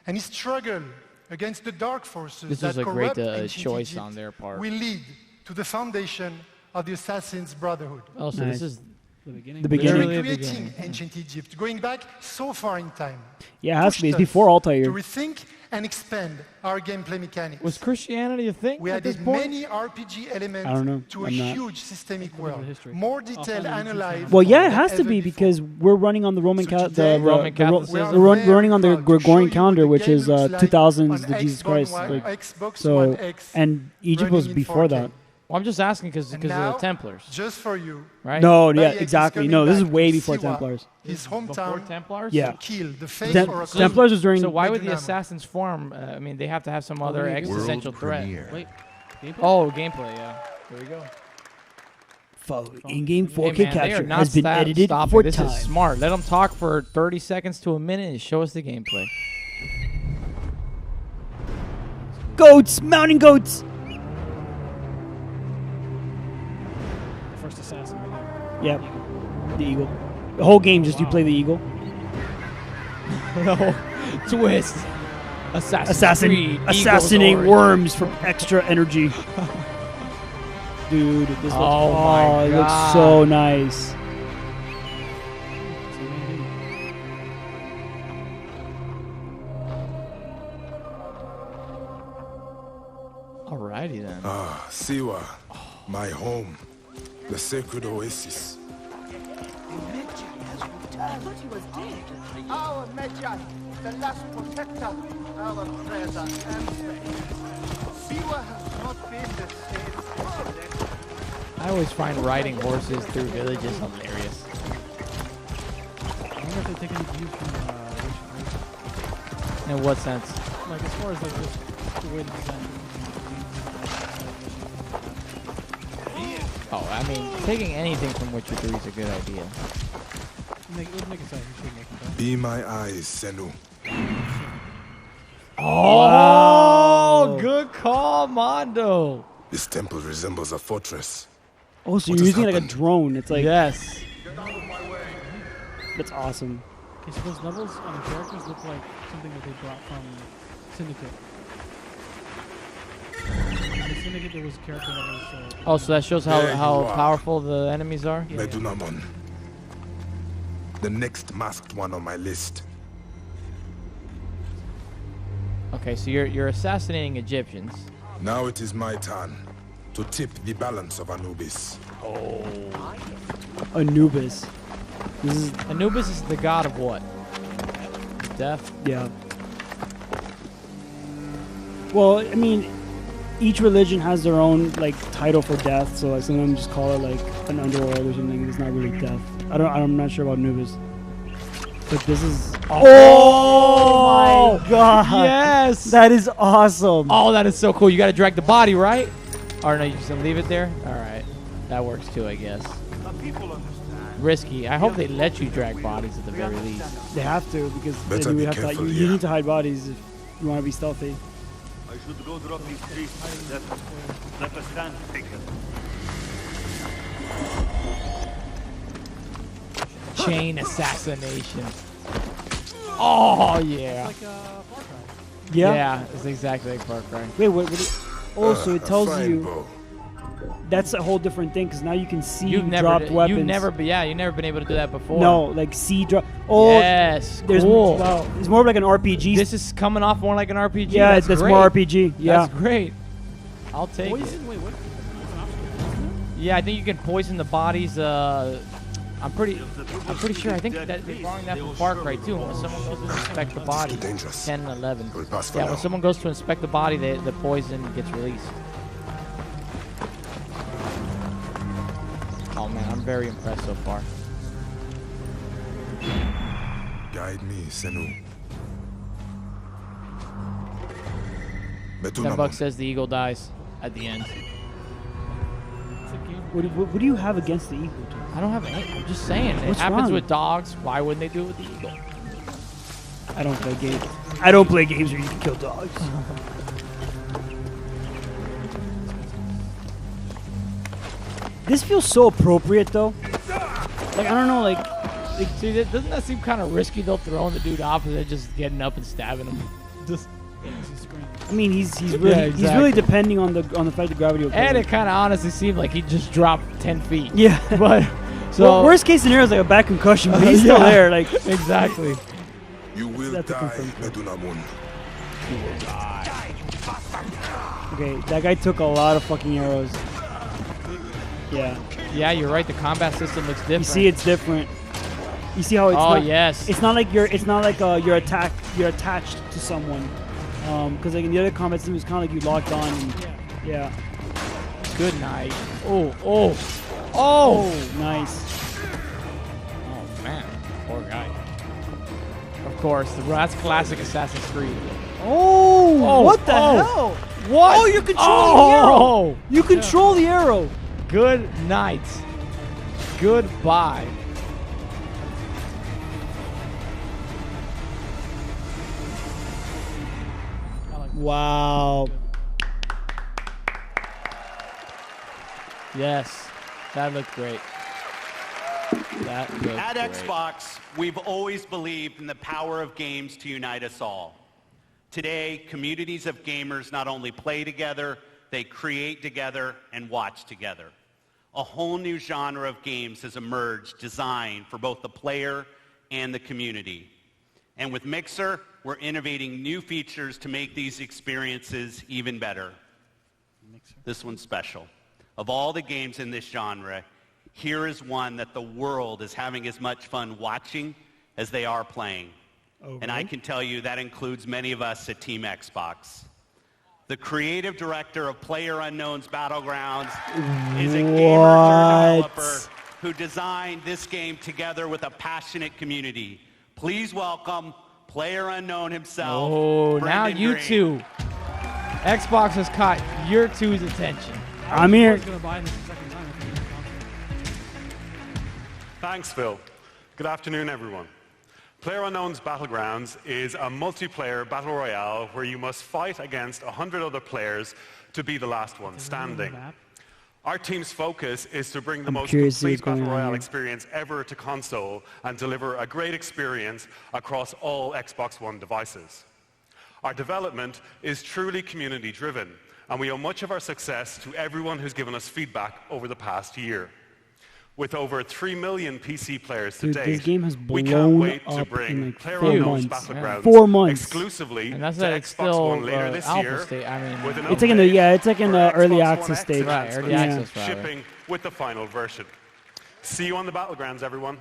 And his struggle against the dark forces This that is a great corrupt ancient choice Egypt on their part. will lead to the foundation of the Assassin's Brotherhood. Oh, so Nice. this is The beginning. The beginning. Literally the Recreating beginning. ancient Egypt, going back so far in time. Yeah, it has to be. It's pushed us before Altair. To rethink and expand our gameplay mechanics. was Christianity a thing We at this added point? many RPG elements I don't know. to a I'm not. huge systemic Look at the world. history. More I'll detailed find the YouTube analyzed. channel. Well, yeah, it than has to ever be before. because we're running on the Roman So the today, Roman Catholicism. we are we're very running on the proud to show Gregorian you calendar, what the which game is looks like 2000s, on the Jesus Xbox Christ. One- Like, Xbox so, One X and Egypt running was in before 4K. that. Well, I'm just asking because And of the now, Templars, just for you, right? No, yeah, Bayek is exactly. coming No, this is back way to before Siwa, Templars. his Before hometown, Templars? Yeah. to kill the faith Tem- or a Templars was during. So why would the Medunamo. assassins form? I mean, they have to have some other wait, existential World threat. premiere. Wait. Gameplay? Oh, gameplay. Yeah. There we go. In-game 4K Hey, man, they are capture not has been edited stopping. for This time. is smart. Let them talk for 30 seconds to a minute and show us the gameplay. Goats, mountain goats. First assassin right there. Yep, the eagle. The whole game just you play the eagle. No, twist. Creed, Assassinating Eagle's worms for extra energy. Dude, this looks, Oh my it looks God. so nice. So maybe Alrighty then. Ah, Siwa, my home, the sacred oasis. Our Magi, the last protector, our prayers are answered. Siwa has not been the same since then. I always find riding horses through villages hilarious. I wonder if they take any views from Witcher 3. In what sense? Like as far as like just the way the design. Oh, I mean, taking anything from Witcher 3 is a good idea. It would make it sound you should make it better. Be my eyes, Senu. Oh, good call, Mondo. This temple resembles a fortress. Oh, so What you're has using like a happened? drone. It's like Yes. that's awesome. Okay, so those levels on the characters look like something that they brought from Syndicate. In Syndicate, there was a character that was. Oh, so that shows There you how are. powerful the enemies are? Yeah. Medunamon. The next masked one on my list. Okay, so you're assassinating Egyptians. Now it is my turn to tip the balance of Anubis. Anubis. This is Anubis is the god of what? Death? yeah. Well, I mean, each religion has their own like title for death. So like some of them just call it like an underworld or something. It's not really death. I'm not sure about Anubis. But this is. Oh my god! Yes! That is awesome. Oh, that is so cool. You got to drag the body, right? Or no, you just gonna leave it there? All right. That works too, I guess. Risky. I hope they let you drag bodies at the very least. They have to because Better then be you have to. careful You here. need to hide bodies if you want to be stealthy. I should go drop these priests. Let us stand together. Chain assassination. Oh, yeah. Like Far Cry. Yeah. It's exactly like Far Cry. Wait, what? Oh, so it A tells fine you bow. that's a whole different thing because now you can see You've never, dropped weapons. you've never been able to do that before. No, like see drop. Oh, Yes, there's cool. wow. It's more like an RPG. This is coming off more like an RPG. yeah, that's that's great. more RPG. Yeah. That's great. I'll take it. Poison? Wait, what? Yeah, I think you can poison the bodies. I'm pretty sure. I think that they're borrowing that from Far Cry too. When someone goes to inspect the body, dangerous. 10 and 11. We'll pass for Yeah, now. when someone goes to inspect the body, the poison gets released. Oh man, I'm very impressed so far. Guide me, Senu. $10 says the eagle dies at the end. What do you have against the eagle? Dude? I don't have any. I'm just saying. It What's happens wrong? with dogs. Why wouldn't they do it with the eagle? I don't play games. I don't play games where you can kill dogs. This feels so appropriate though. Like I don't know, like See, doesn't that seem kind of risky though, throwing the dude off and then just getting up and stabbing him? Just. I mean he's really Yeah, he's exactly. really depending on the fact that gravity will kill And him. it kind of honestly seemed like he just dropped 10 feet. Yeah. But so Well, worst case scenario is like a back concussion, but he's still Yeah. there. Like exactly. You will That's a die, confirmed kill. Medunamun. okay, that guy took a lot of fucking arrows. Yeah. Yeah, you're right. The combat system looks different. You see, it's different. You see how it's Oh not, yes. It's not like you're you're attached to someone. Because like in the other combat system, it's kind of like you locked on. And, yeah. Good night. Oh. Nice. Oh man, poor guy. Of course, that's classic Assassin's Creed. Oh, what the hell? What? Oh, you control the arrow. Oh, You control the arrow. good night. Goodbye. Wow. Yes, that looked great. That looked At great. Xbox, we've always believed in the power of games to unite us all. Today, communities of gamers not only play together, they create together and watch together. A whole new genre of games has emerged designed for both the player and the community. And with Mixer, we're innovating new features to make these experiences even better. This one's special. Of all the games in this genre, here is one that the world is having as much fun watching as they are playing. And I can tell you that includes many of us at Team Xbox. The creative director of PlayerUnknown's Battlegrounds is a gamer developer who designed this game together with a passionate community. Please welcome PlayerUnknown himself. Oh, now Brendan you Green. two. Xbox has caught your two's attention. I'm here. Gonna buy this the second time if you get the console. Thanks, Phil. Good afternoon, everyone. PlayerUnknown's Battlegrounds is a multiplayer battle royale where you must fight against 100 other players to be the last one standing. Our team's focus is to bring the most curious to see complete what's going battle on royale here. experience ever to console and deliver a great experience across all Xbox One devices. Our development is truly community-driven, and we owe much of our success to everyone who's given us feedback over the past year. With over 3 million PC players to Dude, date, this game has we can't blown wait to up bring in like 4 PlayerUnknown's months. Battlegrounds 4 months. exclusively And that's to that Xbox it's still One later this alpha year. state. I mean, With an It's like in the update it's like in for the early Xbox One access X stage. Right, early Yeah. access, rather. shipping with the final version. See you on the Battlegrounds, everyone.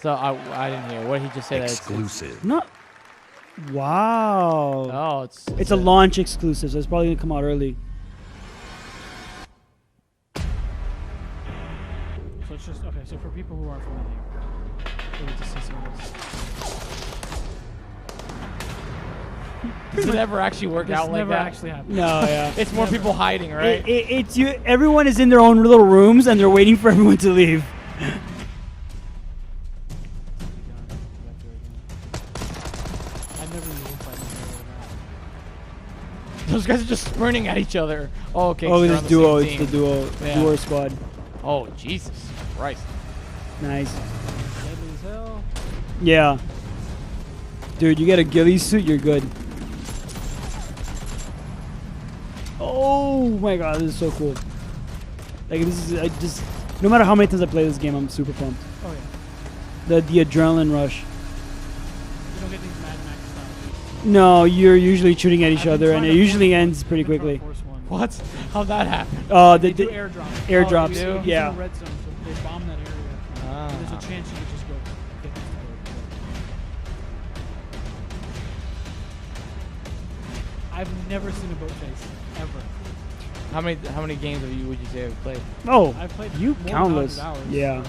So I didn't hear. What did he just say? Exclusive. No. Wow. Oh, It's a launch exclusive, so it's probably gonna come out early. So it's just okay. So for people who aren't familiar, they get to see some of this. Does it ever actually work This out like never that? actually happened. No, yeah. It's more people hiding, right? It's you. Everyone is in their own little rooms and they're waiting for everyone to leave. I never even fight Those guys are just sprinting at each other. Oh, okay. Oh, they're this on the duo. same It's the team. duo. Yeah. Duo squad. Oh, Jesus Christ. Nice. deadly as hell. Yeah. Dude, you get a ghillie suit, you're good. Oh my god, this is so cool. Like this is no matter how many times I play this game, I'm super pumped. Oh yeah. The adrenaline rush. You don't get these Mad Max style. No, you're usually shooting at each I've been other, trying and to it usually force one. ends pretty I've been trying quickly. to force one. What? How'd that happen? They do airdrops. Airdrops, you do? It's yeah. in a red zone, so they bomb that area. Ah. And there's a chance you could just go get this I've never seen a boat chase ever. How many games would you say have played? Oh, I've played you more than countless. 100 hours Yeah. already.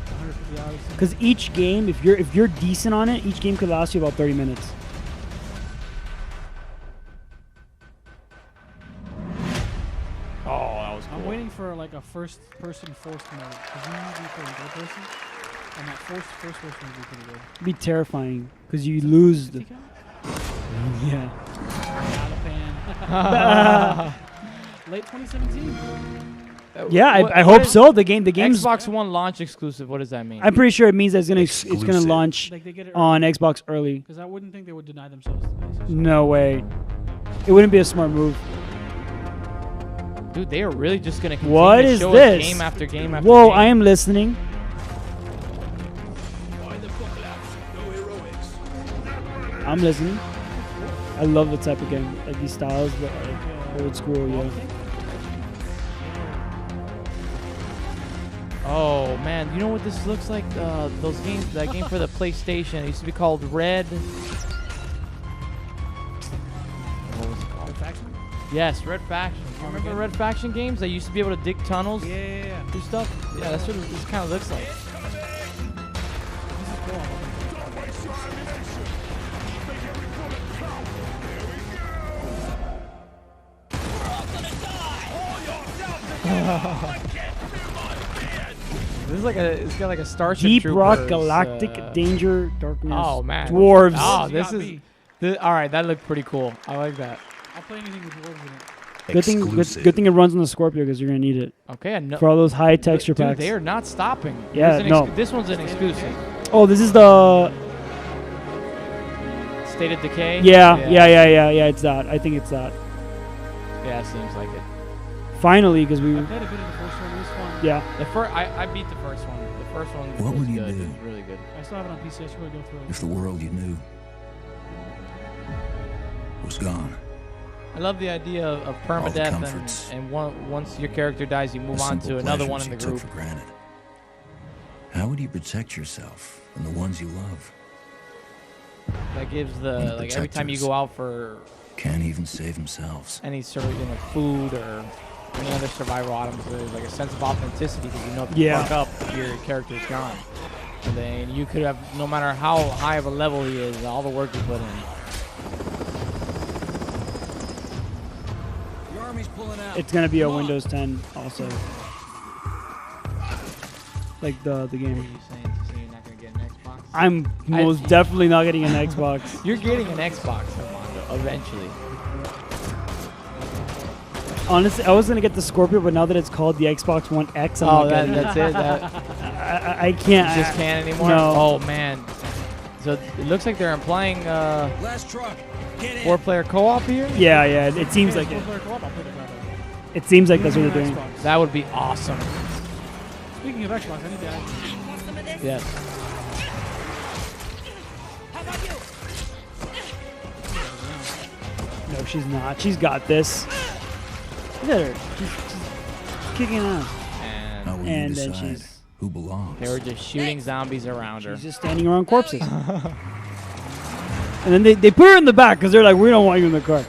150 hours. Because each game, if you're decent on it, each game could last you about 30 minutes. Oh, that was cool. I'm waiting for like a first-person forced mode because you usually play third person, and that first person would be pretty good. It'd be terrifying because you lose the. 50 count? Yeah. Out of pan. Late 2017. Yeah, What- I what hope is- so. The game's. Xbox One launch exclusive. What does that mean? I'm pretty sure it means that it's gonna Exclusive. launch Like they get it on Xbox early. Because I wouldn't think they would deny themselves the PlayStation. No way. It wouldn't be a smart move. Dude, they are really just gonna continue What to is show this? us game after game after Whoa, game. I am listening. I'm listening. I love the type of game, like these styles, but like old school, yeah. Oh man, you know what this looks like? Those games, that game for the PlayStation, it used to be called Red. What was it called? Red Faction? Yes, Red Faction. You remember Red Faction games? They used to be able to dig tunnels, Yeah. do stuff. Yeah, that's what this kind of looks like. This is cool. This is like it's got like a Starship Deep Rock Troopers, Galactic Danger Darkness. Oh man, Dwarves. Oh, You this got is. me. All right, that looked pretty cool. I like that. I'll play anything with dwarves in it. Good thing it runs on the Scorpio because you're gonna need it Okay, I know. for all those high texture Dude, packs. they are not stopping. Yeah, There's an no. This one's an exclusive. Oh, this is the. State of Decay. Yeah. It's that. I think it's that. Yeah, it seems like it. Finally, because we. I played a bit of the first one. It was fun. Yeah. The first, I beat the first one. The first one What was would you good. do? It was really good. I still have it on PC. I should probably go through it. If the world you knew was gone. I love the idea of All the permadeath, comforts. and once your character dies, you move The on simple to another one pleasures in the you group. took for granted. How would you protect yourself and the ones you love? That gives One the of the like every time you protectors. go out for Can't even save themselves. any sort of food or any other survival items, there's like a sense of authenticity because you know if you Yeah. fuck up, your character's gone. And then you could have, no matter how high of a level he is, all the work you put in. It's gonna be a Windows 10 also. Like the What are game. you saying? So you're not gonna get an Xbox? I'm most definitely not getting an Xbox. You're getting an Xbox, Armando, eventually. Honestly, I was gonna get the Scorpio, but now that it's called the Xbox One X, I'm not getting it. that's it. That, I can't. you just can't anymore. No. Oh man. So it looks like they're implying Last truck. Get in. 4-player co-op here. Yeah, it seems like it. Four-player co-op, I'll play the crap out of it. It seems like that's what they're doing. Xbox. That would be awesome. Speaking of Xbox, I need to ask you. Yes. No, she's not. She's got this. Look at her. She's kicking ass. How will And you then decide she's who belongs? They were just shooting zombies around her. she's just standing around corpses. And then they put her in the back because they're like, we don't want you in the car.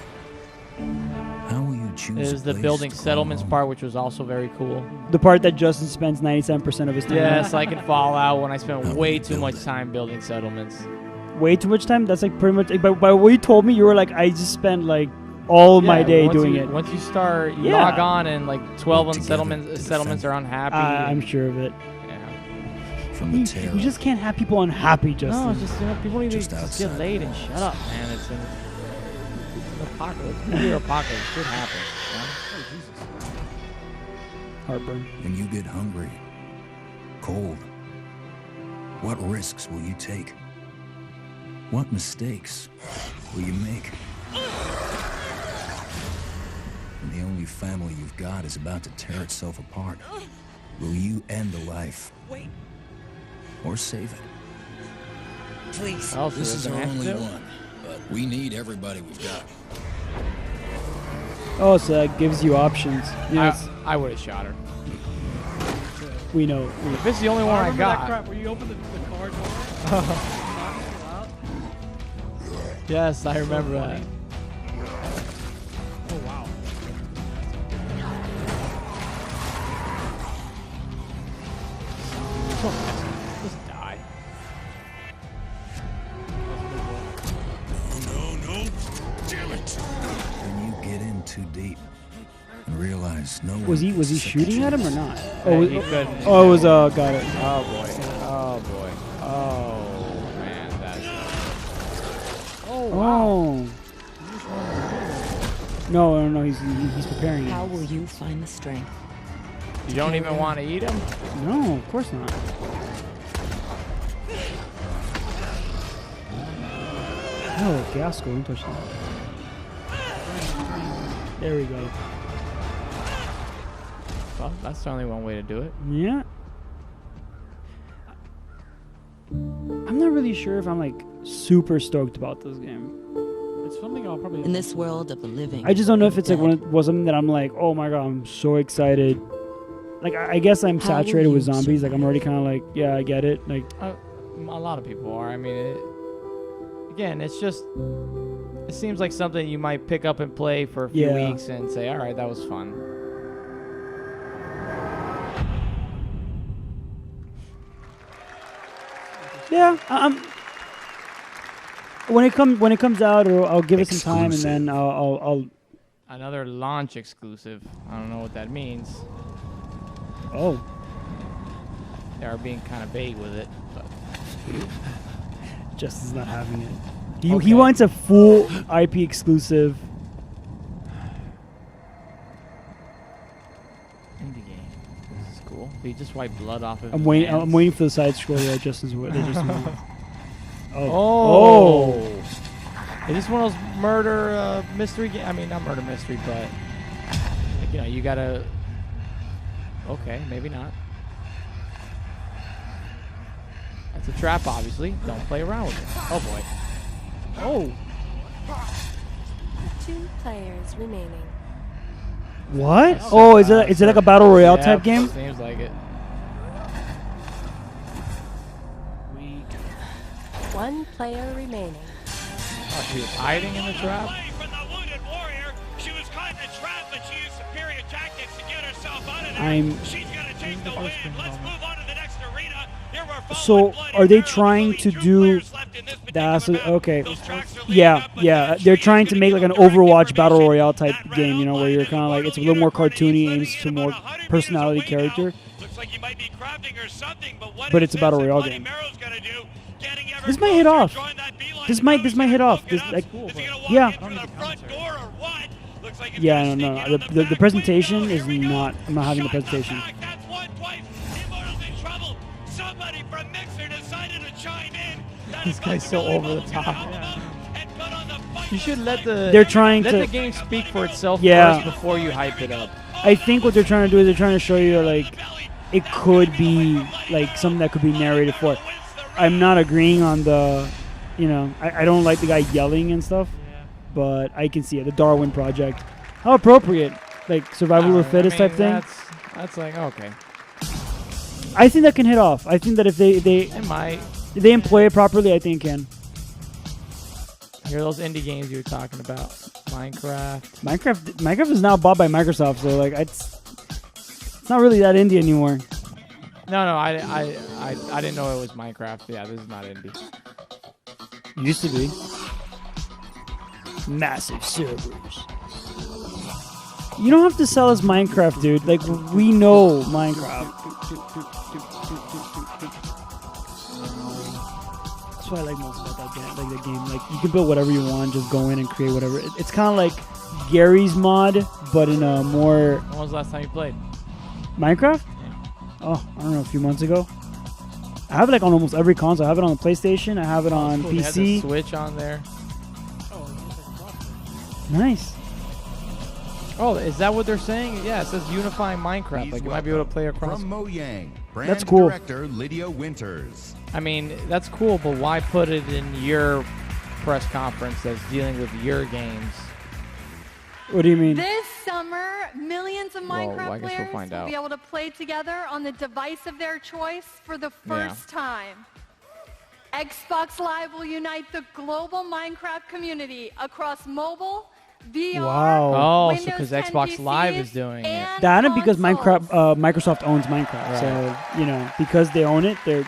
How will you choose? There's the place building to call settlements home? part, which was also very cool. The part that Justin spends 97% of his time. Yes, I can fall out when I spend How way we too build much it. time building settlements. Way too much time. That's like pretty much. By what you told me, you were like, I just spent like all my day once doing you, it. Once you start, you Yeah. log on and like 12 Work together to settlements are unhappy. I'm and- sure of it. Yeah. From the terror. You just can't have people unhappy, Justin. No, it's just people need to Just just get outside laid the and shut up, man. It's an apocalypse. Nuclear apocalypse. Shit happens. You know? Heartburn. When you get hungry, cold, what risks will you take? What mistakes will you make? When the only family you've got is about to tear itself apart, will you end a life? Wait. Or save it? Please. Oh, so This there's is an our only antidote? one, but we need everybody we've got. Oh, so that gives you options. Yes, I would have shot her. we know. If this is the only one I remember that got. crap where you open the car door? Yes, I remember that. Oh, wow. Just die. No, damn it! When you get in too deep and realize no one Was he can second shooting at him or chance. not? He couldn't. Oh, it was got it. Oh boy. Oh boy. Oh man, that's. Oh. No, he's preparing. How will you find the strength? You don't even want to eat him? No, of course not. Oh, Gasco, don't touch that. There we go. Well, that's the only one way to do it. Yeah. I'm not really sure if I'm like super stoked about this game. It's something I'll probably. In this world of the living. I just don't know if it's like was something that I'm like, oh my god, I'm so excited. Like I guess I'm How will saturated with you zombies. Like I'm already kind of like, yeah, I get it. Like A lot of people are. I mean, again, it's just. It seems like something you might pick up and play for a few Yeah. weeks and say, all right, that was fun. yeah, when it comes out, I'll give it some time and then I'll Another launch exclusive. I don't know what that means. oh. They are being kind of vague with it, but. Justin's not having it. He Okay. wants a full IP exclusive. Indie game. This is cool. They just wipe blood off of. I'm his waiting. hands. I'm waiting for the side scroll. Yeah, Justin's what they just want. Oh. Is this one of those murder mystery games? I mean, not murder mystery, but like, you know, you gotta. Okay, maybe not. That's a trap, obviously. Don't play around with it. Oh boy. Oh. 2 players remaining. What? That's Oh, so is it like a battle royale Yeah, type game? Seems like it. 1 player remaining. Oh, she was hiding in the trap. She was caught in a trap, but she used superior tactics to get herself out of there. I'm. She's gonna take the win. Let's move on to the next arena. Here we're So, are they trying to do? That's okay. Yeah. They're trying to make like an Overwatch battle royale type game. You know, where you're kind of like it's a little more cartoony, aims to more personality character. But it's a battle royale game. This might hit off. This might hit off. This like, yeah. Yeah, no. The presentation is not. I'm not having the presentation. This guy's so over the top. You should let the. They're trying let to- the game speak for itself Yeah. first before you hype it up. I think what they're trying to do is they're trying to show you like it could be like something that could be narrated for. I'm not agreeing on the, I don't like the guy yelling and stuff, but I can see it. The Darwin Project, how appropriate, like survival of the fittest type thing. That's like okay. I think that can hit off. I think that if they might. If they employ it properly, I think it can. Here are those indie games you were talking about. Minecraft is now bought by Microsoft, so like it's not really that indie anymore. No, I didn't know it was Minecraft. Yeah, this is not indie. Used to be. Massive servers. You don't have to sell us Minecraft, dude. Like, we know Minecraft. That's what I like most about that game. Like, you can build whatever you want, just go in and create whatever. It's kind of like Gary's mod, but in a more... When was the last time you played? Minecraft? Oh, I don't know, a few months ago. I have it like on almost every console. I have it on the PlayStation. I have it on cool. PC. They had the Switch on there. Nice. Oh, is that what they're saying? Yeah, it says unifying Minecraft. Like you might be able to play across. From Mojang, brand That's cool. director Lydia Winters. I mean, that's cool, but why put it in your press conference that's dealing with your games? What do you mean? This summer, millions of Minecraft guess we'll find players will out. be able to play together on the device of their choice for the first time. Xbox Live will unite the global Minecraft community across mobile, VR, Wow. Oh, Windows so because 10 Xbox Live PCs, is doing it. and That and because consoles. Microsoft owns Minecraft, so because they own it, they're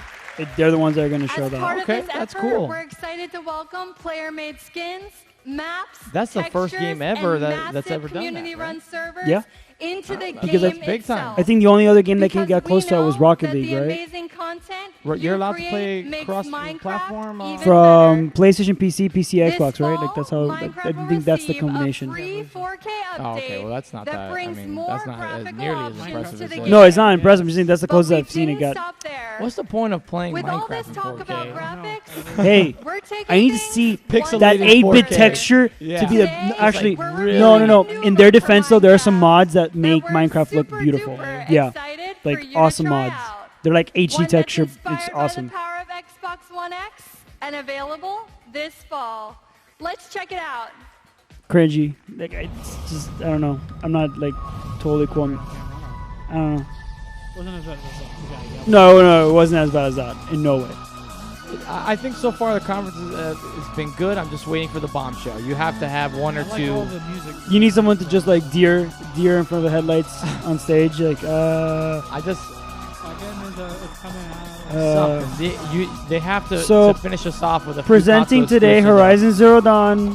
the ones that are going to show As that. part of Okay, this that's effort, cool. We're excited to welcome player-made skins, maps, That's the first textures, game ever and that's massive ever done that, community-run servers Yeah. into the Because game that's big time. itself. I think the only other game that Because got we close to it was know Rocket that League, the right? amazing content You're allowed to create play makes cross-platform Minecraft even From PlayStation, PC, Xbox, right? fall, Like that's how. I Minecraft think that's the will combination. receive a free 4K update Oh, okay. Well, that's not that. I brings mean, more that's not as graphical nearly as options impressive to as the that. game. No, it's not impressive. I'm just saying that's the But closest we I've seen it didn't got. stop there. What's the point of playing With all Minecraft this in talk 4K? about graphics, Hey, we're taking I need to things see Pixelated that 8-bit 4K. texture Yeah. to be the Today, actually. we're really No. new In their for defense, though, there are some Minecraft mods that make we're Minecraft look super beautiful. duper Yeah, excited like for you to awesome try mods. out. They're like HD One that's texture. inspired It's by awesome. the power of Xbox One X and available this fall. Let's check it out. Cringy. Like it's just I don't know. I'm not like totally cool. I don't know. Wasn't as bad as that. You gotta yell. No, it wasn't as bad as that. In no way. I think so far the conference has been good. I'm just waiting for the bombshell. You have to have one or I like two. all the music. You need someone to just like deer in front of the headlights on stage. Like I just Again, it's coming out. something. They have to so finish us off with a few presenting console today exclusives. Horizon Zero Dawn.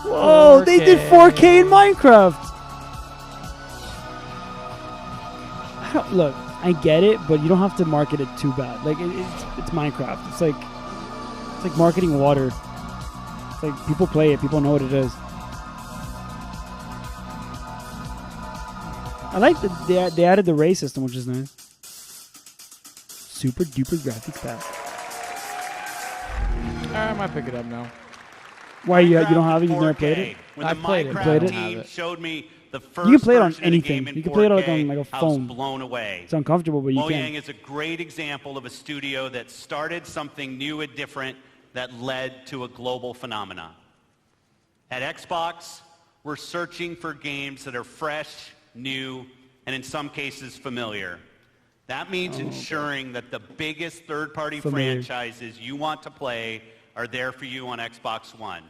Whoa, they did 4K in Minecraft. Look, I get it, but you don't have to market it too bad. Like it's Minecraft. It's like marketing water. It's like people play it, people know what it is. I like that they added the ray system, which is nice. Super duper graphics pack. I might pick it up now. Why you don't have it? You've never played it? When I the played it. Minecraft Played it? team showed me the first You can play it on version of the game anything. in You can play it like 4K, on like a I was phone. blown away. It's uncomfortable, but you Mojang can. is a great example of a studio that started something new and different that led to a global phenomenon. At Xbox, we're searching for games that are fresh, new, and in some cases familiar. That means ensuring that the biggest third-party Familiar. franchises you want to play are there for you on Xbox One.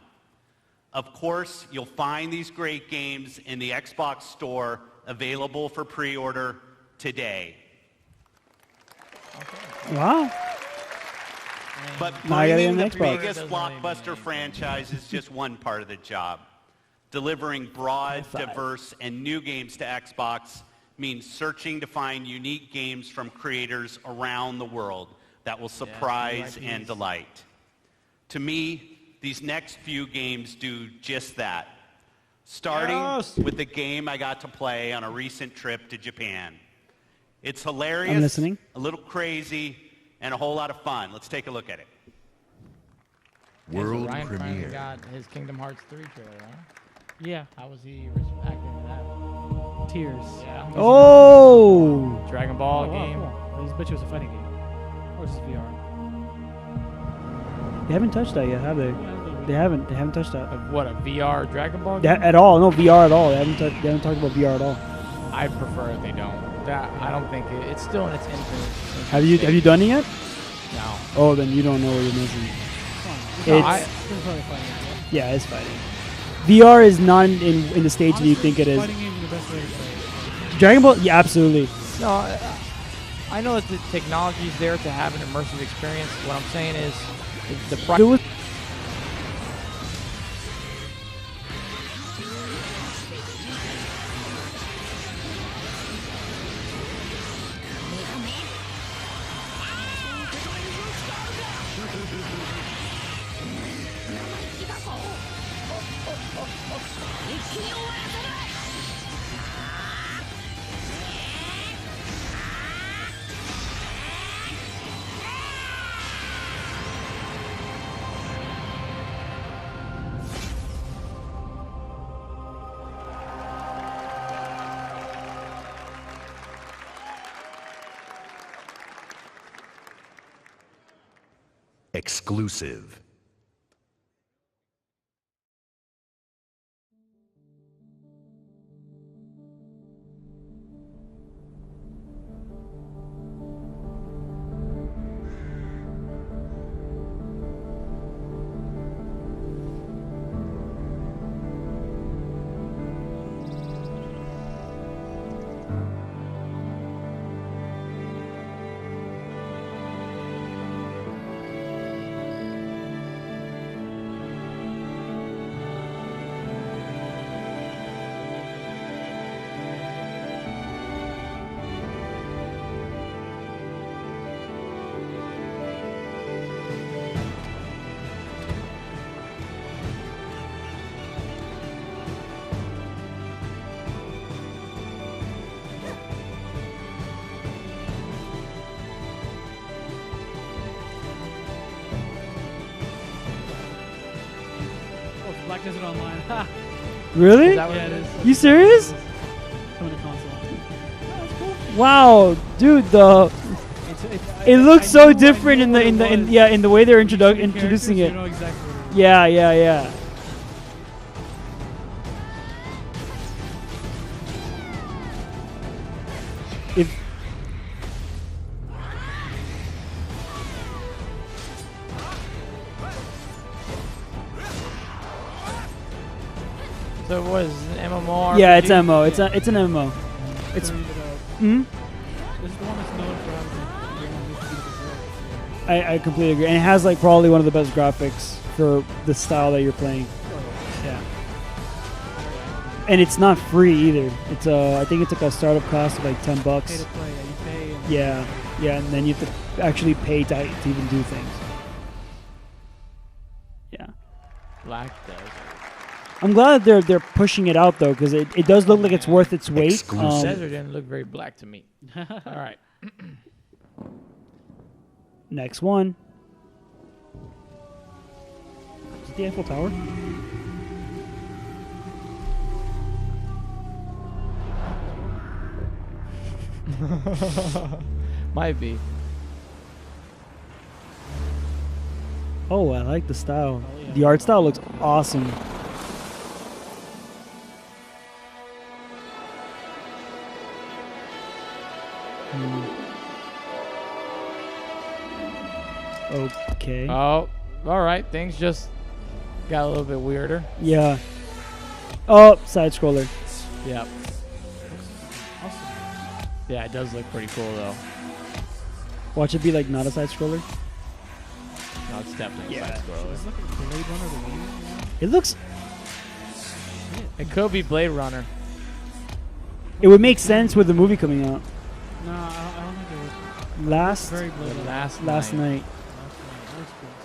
Of course, you'll find these great games in the Xbox Store available for pre-order today. Wow. But Now I gotta bringing the get an Xbox. biggest blockbuster franchise is just one part of the job. Delivering broad, diverse, and new games to Xbox means searching to find unique games from creators around the world that will surprise and delight. To me, these next few games do just that. Starting with the game I got to play on a recent trip to Japan. It's hilarious, I'm listening. a little crazy, and a whole lot of fun. Let's take a look at it. World Ryan finally premiere. got his Kingdom Hearts 3 trailer, huh? Yeah. How was he reacting to that? Tears. Yeah. Oh. Dragon Ball Oh, wow, game. cool. I just bet you it was a fighting game. Or is this VR? They haven't touched that yet, have they? They haven't. They haven't touched that. What, a VR Dragon Ball game? At all? No VR at all. They haven't talked about VR at all. I prefer if they don't. I don't think it's still in its infant. Have you done it yet? No. Oh, then you don't know what you're missing. No, It's yeah, it's fighting. VR is not in the stage that you think it is. Fighting games are the best way to play it. Dragon Ball, yeah, absolutely. No, I know that the technology is there to have an immersive experience. What I'm saying is the price. Exclusive. Black Desert Online. Ha! Really? Is that what it is? You serious? Coming to console. Wow, dude, it looks so different in the way they're introducing it. You know exactly what it is. Yeah. If So what is it, an MMO? yeah, it's MMO. It's an MMO. It's hmm? This is the one that's known for having I completely agree, and it has like probably one of the best graphics for the style that you're playing. Yeah. And it's not free either. It's I think it's like a startup cost of like $10. pay to play. Yeah, you pay. And Yeah, and then you have to actually pay to even do things. Yeah. Black Desert. I'm glad that they're pushing it out though, because it does look like it's worth its weight. Desert didn't look very black to me. All right. Next one. Is it the Eiffel Tower? Might be. Oh, I like the style. The art style looks awesome. Okay. Oh, all right. Things just got a little bit weirder. Yeah. Oh, side scroller. Yep. Yeah, it does look pretty cool though. Watch it be like not a side scroller. No, it's definitely a side scroller. Is this like a Blade Runner the game? It looks. It could be Blade Runner. It would make sense with the movie coming out. No, I don't think it would. Last Very Blade Runner. Last night.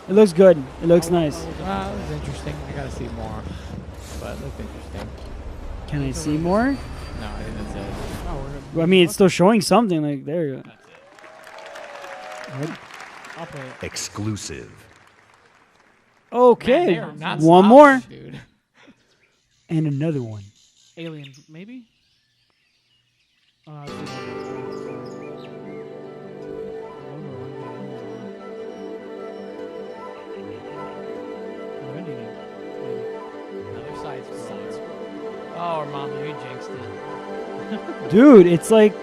It looks good. It looks nice. It was interesting. I gotta see more, but it looked interesting. Can I see more? No, I think that's it. Well, I mean, it's still showing something. Like there you go. I'll play it. Exclusive. Okay, Man, they are not one stopping, more, dude. and another one. Alien, maybe? Another side scroller. Oh, Armando, you jinxed it. Dude, it's like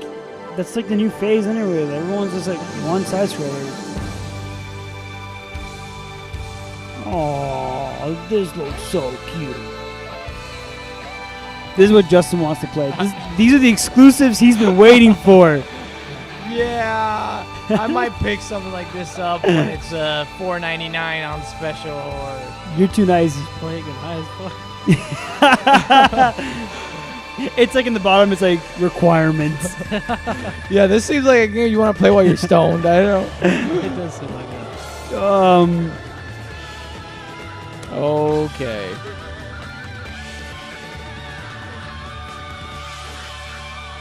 that's like the new phase anyway. Everyone's just like one side scroller. Oh, this looks so cute. This is what Justin wants to play. These are the exclusives he's been waiting for. Yeah, I might pick something like this up when it's $4.99 on special. Or You're too nice. Play it high as fuck. It's like in the bottom. It's like requirements. Yeah, this seems like a game you want to play while you're stoned. I don't. It does seem like that. Okay.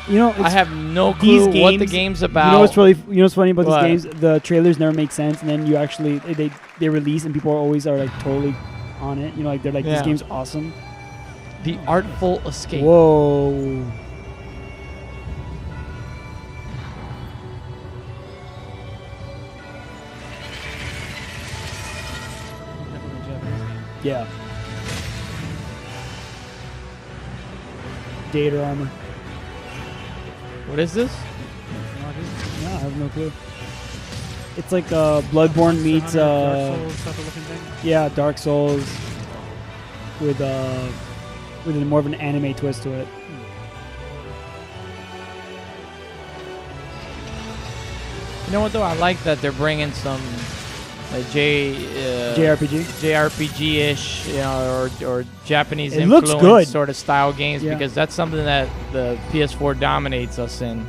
You know, I have no clue what the game's about. You know what's really, you know what's funny about What? these games? The trailers never make sense, and then you actually they release, and people always are like totally on it. You know, like they're like, Yeah. this game's awesome. The Artful Escape. Whoa. Yeah. Data armor. What is this? No, I have no clue. It's like Bloodborne meets Dark Souls type of looking thing. yeah, Dark Souls with more of an anime twist to it. You know what though? I like that they're bringing some JRPG-ish, you know, or Japanese It looks influence good. sort of style games Yeah. because that's something that the PS4 dominates us in.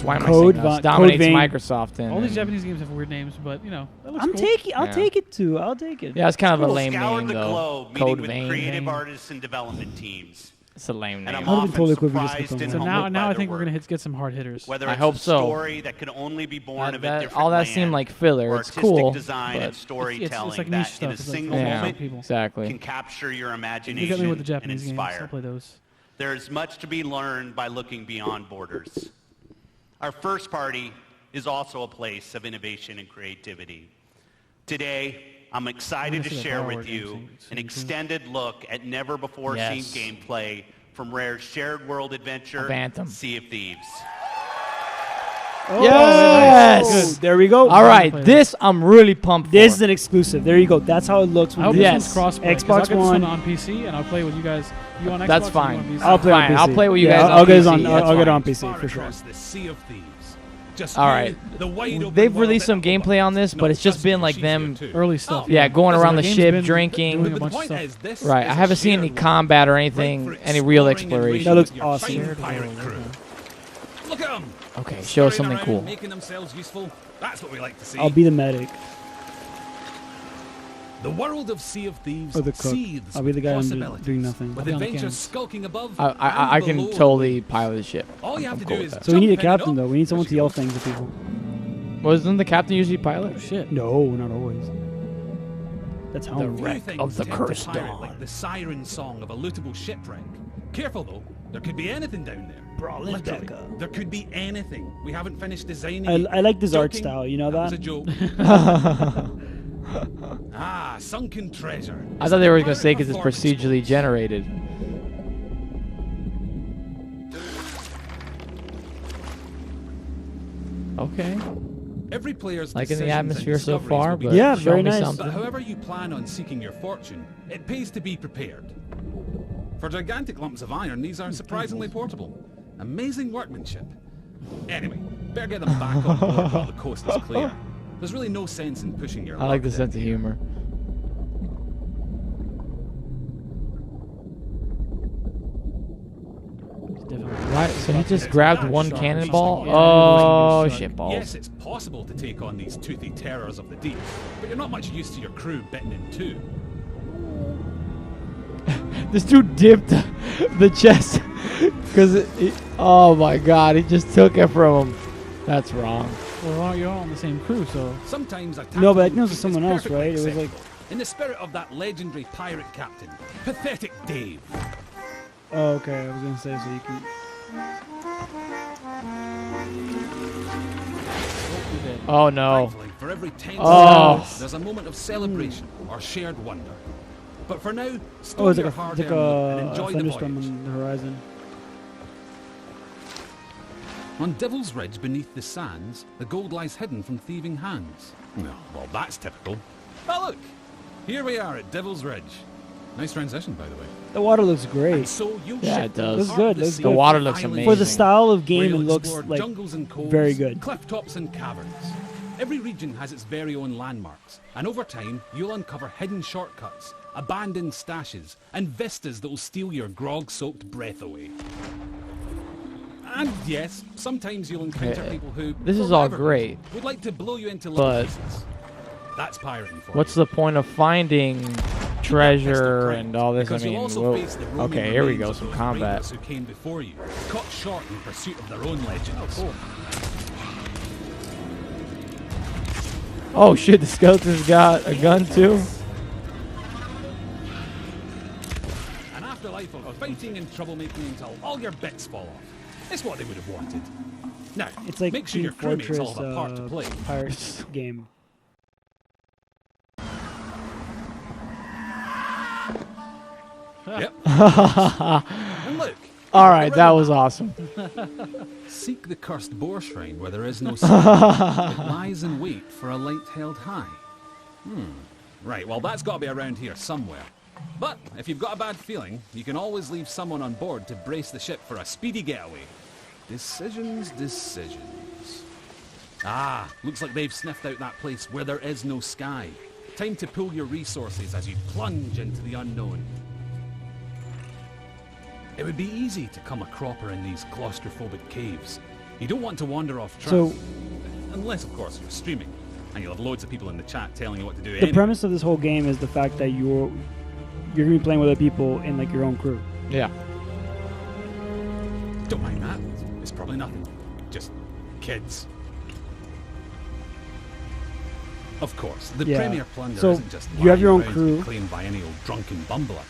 Why am I Code saying us? Code Dominates Vein. Microsoft in. All these and- Japanese games have weird names, but you know, that looks I'm cool. taking. I'll Yeah. take it too. I'll take it. Yeah, it's kind of a We'll lame scour name the though. globe, meeting Code with Vein. creative artists and development teams. It's a lame And name. I'm I would've been often totally cool if you just surprised put and them So on. humbled now by I their think we're work. gonna get some hard hitters. Whether I it's hope a so. story that could only be born of a That- different all that land, seemed like filler. or It's artistic cool, design but and storytelling like niche that stuff. in a It's like single for Yeah. moment people. Exactly. can capture your You imagination got me with the and Japanese games. I'll inspire. play those. There's much to be learned by looking beyond borders. Our first party is also a place of innovation and creativity. Today, I'm excited to see that share Power with game you scene an too. extended look at never-before-seen Yes. gameplay from Rare's shared world adventure, Of Anthem. Sea of Thieves. Oh, Yes! nice. Good. There we go. All right, play this I'm really pumped This for. is an exclusive. There you go. That's how it looks. I hope When Yes. this one's crossplay. 'cause Xbox I'll get One. this one on PC and I'll play with you guys. You on Xbox? That's or fine. You on PC? I'll play on Fine, PC. I'll play with you Yeah, guys I'll on get it PC. on. That's I'll get it fine. on PC for sure. Across the Sea of Thieves. Just All you, right. the wide open They've world released some that- gameplay on this, but it's just been like she's them, here too. Early stuff. yeah, going Because around the game's ship, been drinking. doing a But bunch the of point stuff. is, this Right, is I a haven't seen any shared combat or world, anything, right for any real exploring and exploration. That looks racing with your awesome. fine Shared pirate world, crew. okay. Look at them. Okay, show us something Scurrying cool. around, making themselves useful. That's what we like to see. I'll be the medic The world of Sea of Thieves or the cook. seethes I'll be the guy with doing possibilities, nothing. with be on the adventures cam. skulking above I and can below. totally pilot the ship. All you have I'm to cool do with is that. So we need a jump in and captain up. though. We need someone There to she yell goes. things at people. Wasn't the captain usually pilot? Oh, shit. No, not always. That's how. The Few wreck things of the tend to cursed pirate dawn. like the siren song of a lootable shipwreck. Careful though, there could be anything down there. Brawling Literally, Becca. there could be anything. We haven't finished designing. I like this art Joking. style. You know was that? a joke. Ah, sunken treasure. I thought they were going to say because it's procedurally generated. Okay. Every player's Liking the decisions and atmosphere so discoveries far, will be but Yeah, show very me nice. something. But however you plan on seeking your fortune, it pays to be prepared. For gigantic lumps of iron, these are surprisingly portable. Amazing workmanship. Anyway, better get them back on board while the coast is clear. There's really no sense in pushing your I like luck the down sense of here. humor. Right, so he just grabbed one cannonball? Oh, shitballs. Yes, it's possible to take on these toothy terrors of the deep, but you're not much used to your crew bitten in two. This dude dipped the chest because oh my god, he just took it from him. That's wrong. Well, you're all on the same crew, so. Sometimes a No, but I tactical think it was feat is someone else, perfectly right? It was acceptable. like. In the spirit of that legendary pirate captain, Pathetic Dave. Oh, okay. I was gonna say so you can. Oh no. Thankfully, for every 10 Oh. seconds, there's a moment of celebration or shared wonder. But for now, Oh, store it's like your a hard-earned loot and a enjoy the thunderstorm voyage. on the horizon. On Devil's Ridge beneath the sands, the gold lies hidden from thieving hands. Well, that's typical. Oh, look! Here we are at Devil's Ridge. Nice transition, by the way. The water looks great. And so you Yeah, ship it does. Looks heart good. of the Looks sea good. The water looks island amazing. For the style of where game, it you'll looks explore like jungles and coves, very good. cliff tops and caverns. Every region has its very own landmarks, and over time, you'll uncover hidden shortcuts, abandoned stashes, and vistas that will steal your grog-soaked breath away. And yes, sometimes you'll encounter Hey, people who, this for is all whatever great, reason, would like to blow you into but little pieces. That's pirating for what's you. the point of finding treasure and all this? I Because you'll mean, also whoa. face the roaming Okay, here we remains go. of Some those combat. raiders who came before you, cut short in pursuit of their own legends. Oh shit! The skeleton's got a gun too. An afterlife of fighting and troublemaking until all your bits fall off. It's what they would have wanted. Now, It's like make sure Team your crewmates Fortress all have a part to play. Pirates game. Yep. And look. All right, that was awesome. Seek the cursed boar shrine where there is no sky. It lies in wait for a light held high. Right, well that's got to be around here somewhere. But if you've got a bad feeling, you can always leave someone on board to brace the ship for a speedy getaway. Decisions, decisions. Ah, looks like they've sniffed out that place where there is no sky. Time to pool your resources as you plunge into the unknown. It would be easy to come a cropper in these claustrophobic caves. You don't want to wander off track. So- Unless, of course, you're streaming, and you'll have loads of people in the chat telling you what to do The anyway. premise of this whole game is the fact that you're gonna be playing with other people in like your own crew. Yeah. Don't mind that. It's probably nothing. Just kids. Of course, the Yeah. Premier Plunder So, isn't just you have your own lying around to be crew. claimed by any old drunken bumbler.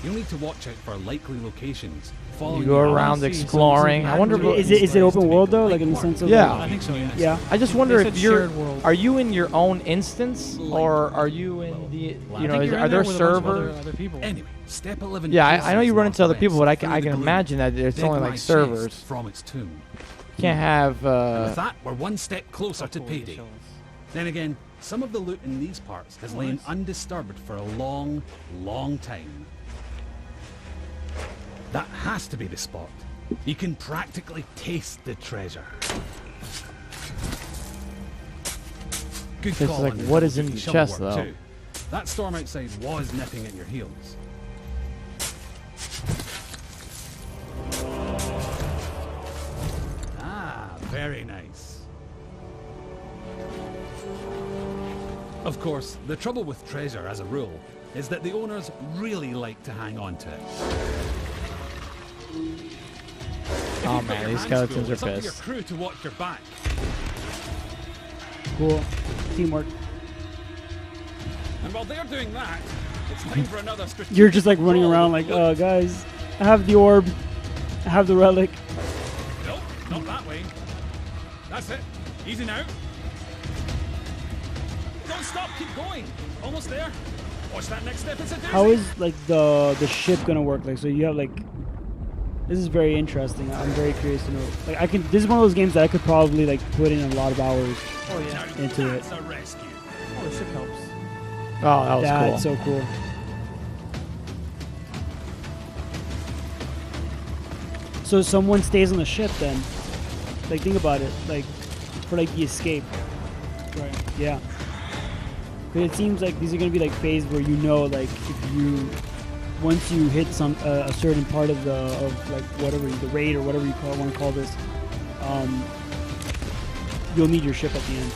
You'll need to watch out for likely locations. Following You go your around own exploring. I wonder. Is it open world though? Like in the sense of Yeah. like, I think so, yeah. Yeah. I just wonder They if said you're. shared world. Are you in your own instance, or are you in the? I You know, think is, you're are in there there with a bunch of servers? other people. Anyway, step 11. Yeah, I know you run into other Northwest people, but I through can the gloom. imagine that it's Dig only my like chest servers. from its tomb. Can't have. And with that, we're one step closer to payday. Then again, some of the loot in these parts has lain undisturbed for a long, long time. That has to be the spot. You can practically taste the treasure. Good It's call like, on the what is in double-duty the chest, shovel work, though? too. That storm outside was nipping at your heels. Ah, very nice. Of course, the trouble with treasure, as a rule, is that the owners really like to hang on to it. Oh man, these skeletons are It's up to your pissed. crew to watch your back. Cool. Teamwork. And while they're doing that, it's time for another strategic You're just like running brawl around with like, loot. guys, I have the orb, I have the relic. Nope, not that way. That's it. Easy now. Don't stop, keep going. Almost there. Watch that next step, it's a doozy. How is like the ship gonna work? Like, so you have like, this is very interesting. I'm very curious to know. Like, this is one of those games that I could probably like put in a lot of hours Oh yeah. into it. That's a rescue. Oh, the ship helps. Oh, that was That's cool. so cool. So someone stays on the ship then. Like, think about it. Like, for like the escape. Right. Yeah. Because it seems like these are gonna be like phases where you know, like, if you once you hit a certain part of like whatever the raid or whatever you want to call this, you'll need your ship at the end.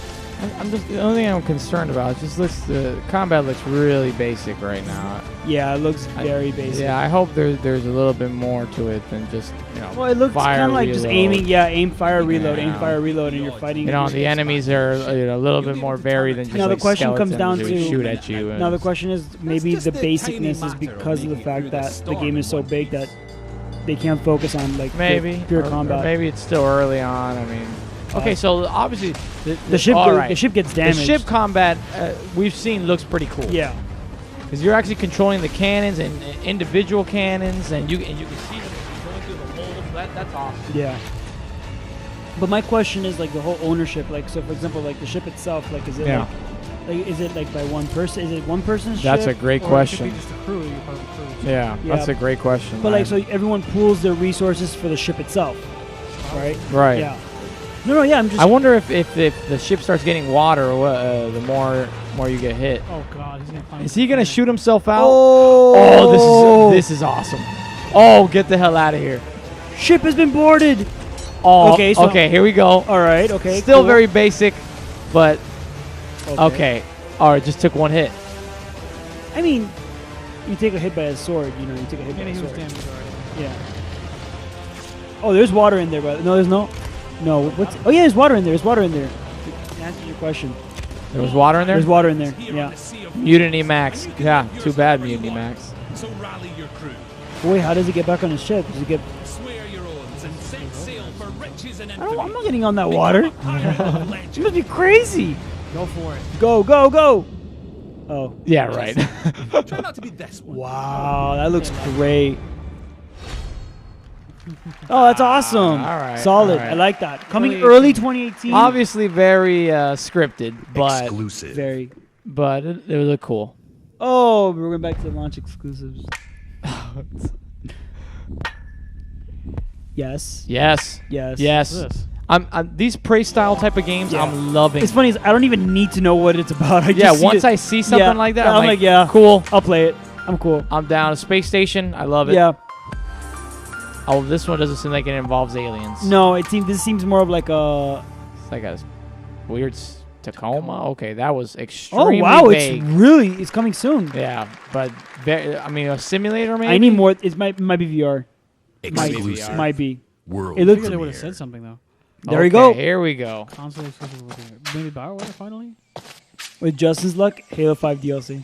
I'm just the only thing I'm concerned about is just the combat looks really basic right now. Yeah, it looks very basic. Yeah, I hope there's a little bit more to it than just Well, it looks fire, kind of like just reload. aiming. Yeah, aim, fire, reload, aim, Yeah. fire, reload, and you're fighting. The enemies are a little bit more varied than just Now the like question comes skeletons down who to shoot at you. Now the question is maybe just the the tiny basicness is matter of because of the making it fact through the that the storm game is in so one big that they can't focus on like maybe pure or combat. maybe it's still early on. I mean, Okay, so obviously The ship all goes- right. the ship gets damaged. The ship combat we've seen looks pretty cool. Yeah. Because you're actually controlling the cannons and individual cannons, and you can see them going through the holes. That's awesome. Yeah. But my question is like the whole ownership. Like, so for example, like the ship itself, like is it Yeah. like is it like by one person? Is it one person's ship? That's a great question. Or it could be just a crew. You're part of the crew. Yeah, that's a great question. But like, Ryan. so everyone pools their resources for the ship itself, right? Right. Yeah. No, yeah. I'm just. I wonder if the ship starts getting water, the more you get hit. Oh God, he's gonna find. Is he gonna shoot himself out? Oh, this is awesome. Oh, get the hell out of here! Ship has been boarded. Oh, Okay, so- okay, here we go. All right. Okay. Still cool. very basic, but Okay. okay. All right, just took one hit. I mean, you take a hit by a sword. You know, you take a hit by Yeah, a he was sword. damaged already. Yeah. Oh, there's water in there, but no, there's no. No. What's? Oh yeah, there's water in there. There's water in there. To answer your question. There was water in there. There's water in there. Yeah. Mutiny Max. Yeah, too bad, Mutiny Max. So rally your crew. Wait, how does he get back on his ship? Does he get? Swear your oaths and set sail for riches and I'm not getting on that water. You must be crazy. Go for it. Go, go, go. Oh. Yeah, right. Try not to be this one. Wow, that looks great. Oh, that's awesome. All right. Solid. all right. I like that. Coming 2018. early 2018. Obviously very scripted, but Exclusive. Very. but it would look cool. Oh, we're going back to the launch exclusives. Yes. Yes. Yes. Yes. What's this? I'm these prey style type of games. Yeah. I'm loving. It's funny. Is I don't even need to know what it's about. I Yeah, just see once it. I see something Yeah. like that, I'm like, yeah, cool. I'll play it. I'm cool. I'm down. Space Station. I love it. Yeah. Oh, this one doesn't seem like it involves aliens. No, this seems more of like a. It's like a weird Tacoma. Okay, that was Oh extremely wow! vague. It's coming soon. Yeah, but I mean a simulator maybe. I need more. It might be VR. Exclusive. Might be. World It I looks. figured they would have said something though. There we go. Here we go. Console exclusive. Maybe Bioware finally. With Justin's luck, Halo 5 DLC.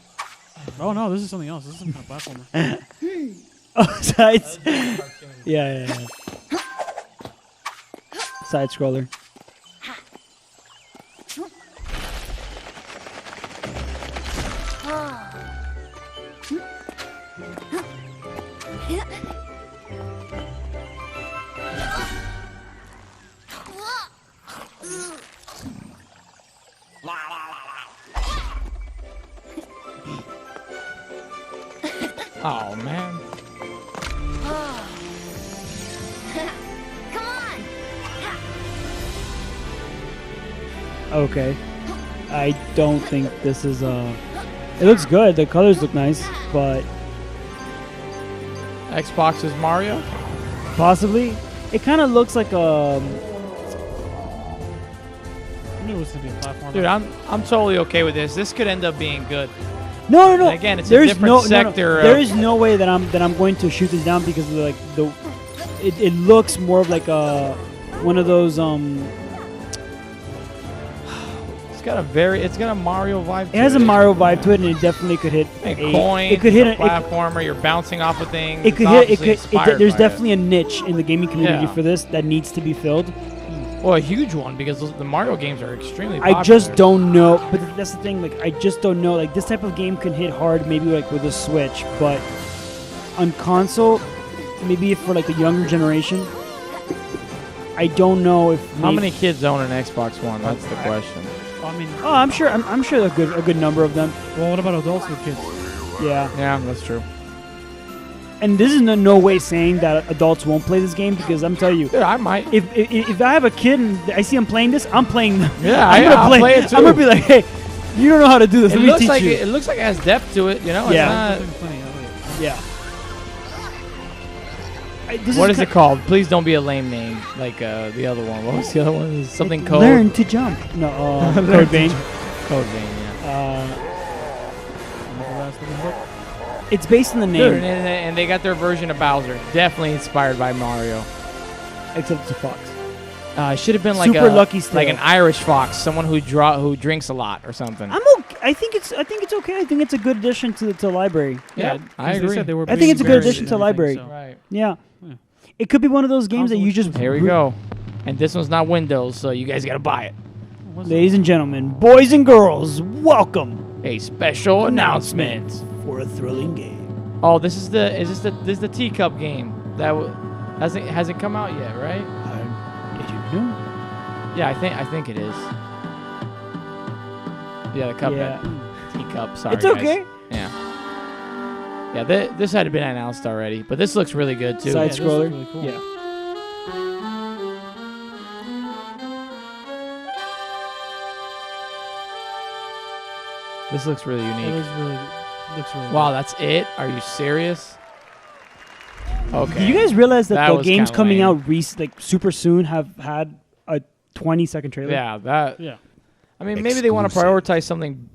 Oh no, this is something else. This is some kind of platformer. Oh, sides. Yeah. Side scroller. Oh man. Okay. I don't think this is it looks good. The colors look nice, but Xbox's Mario. possibly it kind of looks like I knew it was gonna be a platformer. Dude, I'm totally okay with this. This could end up being good. No. And again, it's a There's different sector. There is no way that I'm going to shoot this down because of it looks more of like a one of those It's got a Mario vibe. It has a Mario vibe to it, and it definitely could hit a a coin. It could hit a a platformer. You're bouncing off of things. It could It's hit. It obviously could. inspired There's by definitely a niche in the gaming community Yeah. for this that needs to be filled. Well, a huge one because the Mario games are extremely popular. I just don't know, but that's the thing. Like, I just don't know. Like, this type of game can hit hard, maybe like with a Switch, but on console, maybe for like the younger generation, I don't know if. How many kids own an Xbox One? That's the question. I mean, Oh, I'm sure. I'm sure a good number of them. well, what about adults with kids? Yeah. Yeah, that's true. And this is no way saying that adults won't play this game because I'm telling you, Dude, I might. if I have a kid and I see him playing this, I'm playing them. Yeah, I'm gonna I'll play it too. I'm gonna be like, hey, you don't know how to do this. It Let me looks teach like you. it looks like it has depth to it. You know, Yeah. it's Yeah. not. What is it called? Please don't be a lame name like the other one. What was the other one? Is something code. Learn to jump. No, Code Vein. Code Vein. Yeah. It's based on the name, Dude, and they got their version of Bowser. Definitely inspired by Mario. except it's a fox. It should have been like Super a lucky still. like an Irish fox, someone who drinks a lot or something. I'm okay. I think it's okay. I think it's a good addition to the library. Yeah, I They agree. said they were I think it's a being good varied addition to and library. everything, so- Right. Yeah. It could be one of those games that you just Here we go. And this one's not Windows, so you guys gotta buy it. Ladies and gentlemen, boys and girls, welcome. A special announcement for a thrilling game. Oh, this is the teacup game that hasn't come out yet, right? Did you know? Yeah, I think it is. Yeah, the cup. Yeah. Teacup. Sorry, It's okay. Guys. Yeah. Yeah, this had been announced already, but this looks really good too. Side scroller. Really cool. Yeah. This looks really unique. Looks really Wow, that's it? Are you serious? Okay. Do you guys realize that the was games kinda coming lame. out like super soon have had a 20-second trailer? Yeah, that. Yeah. I mean, maybe they want to prioritize something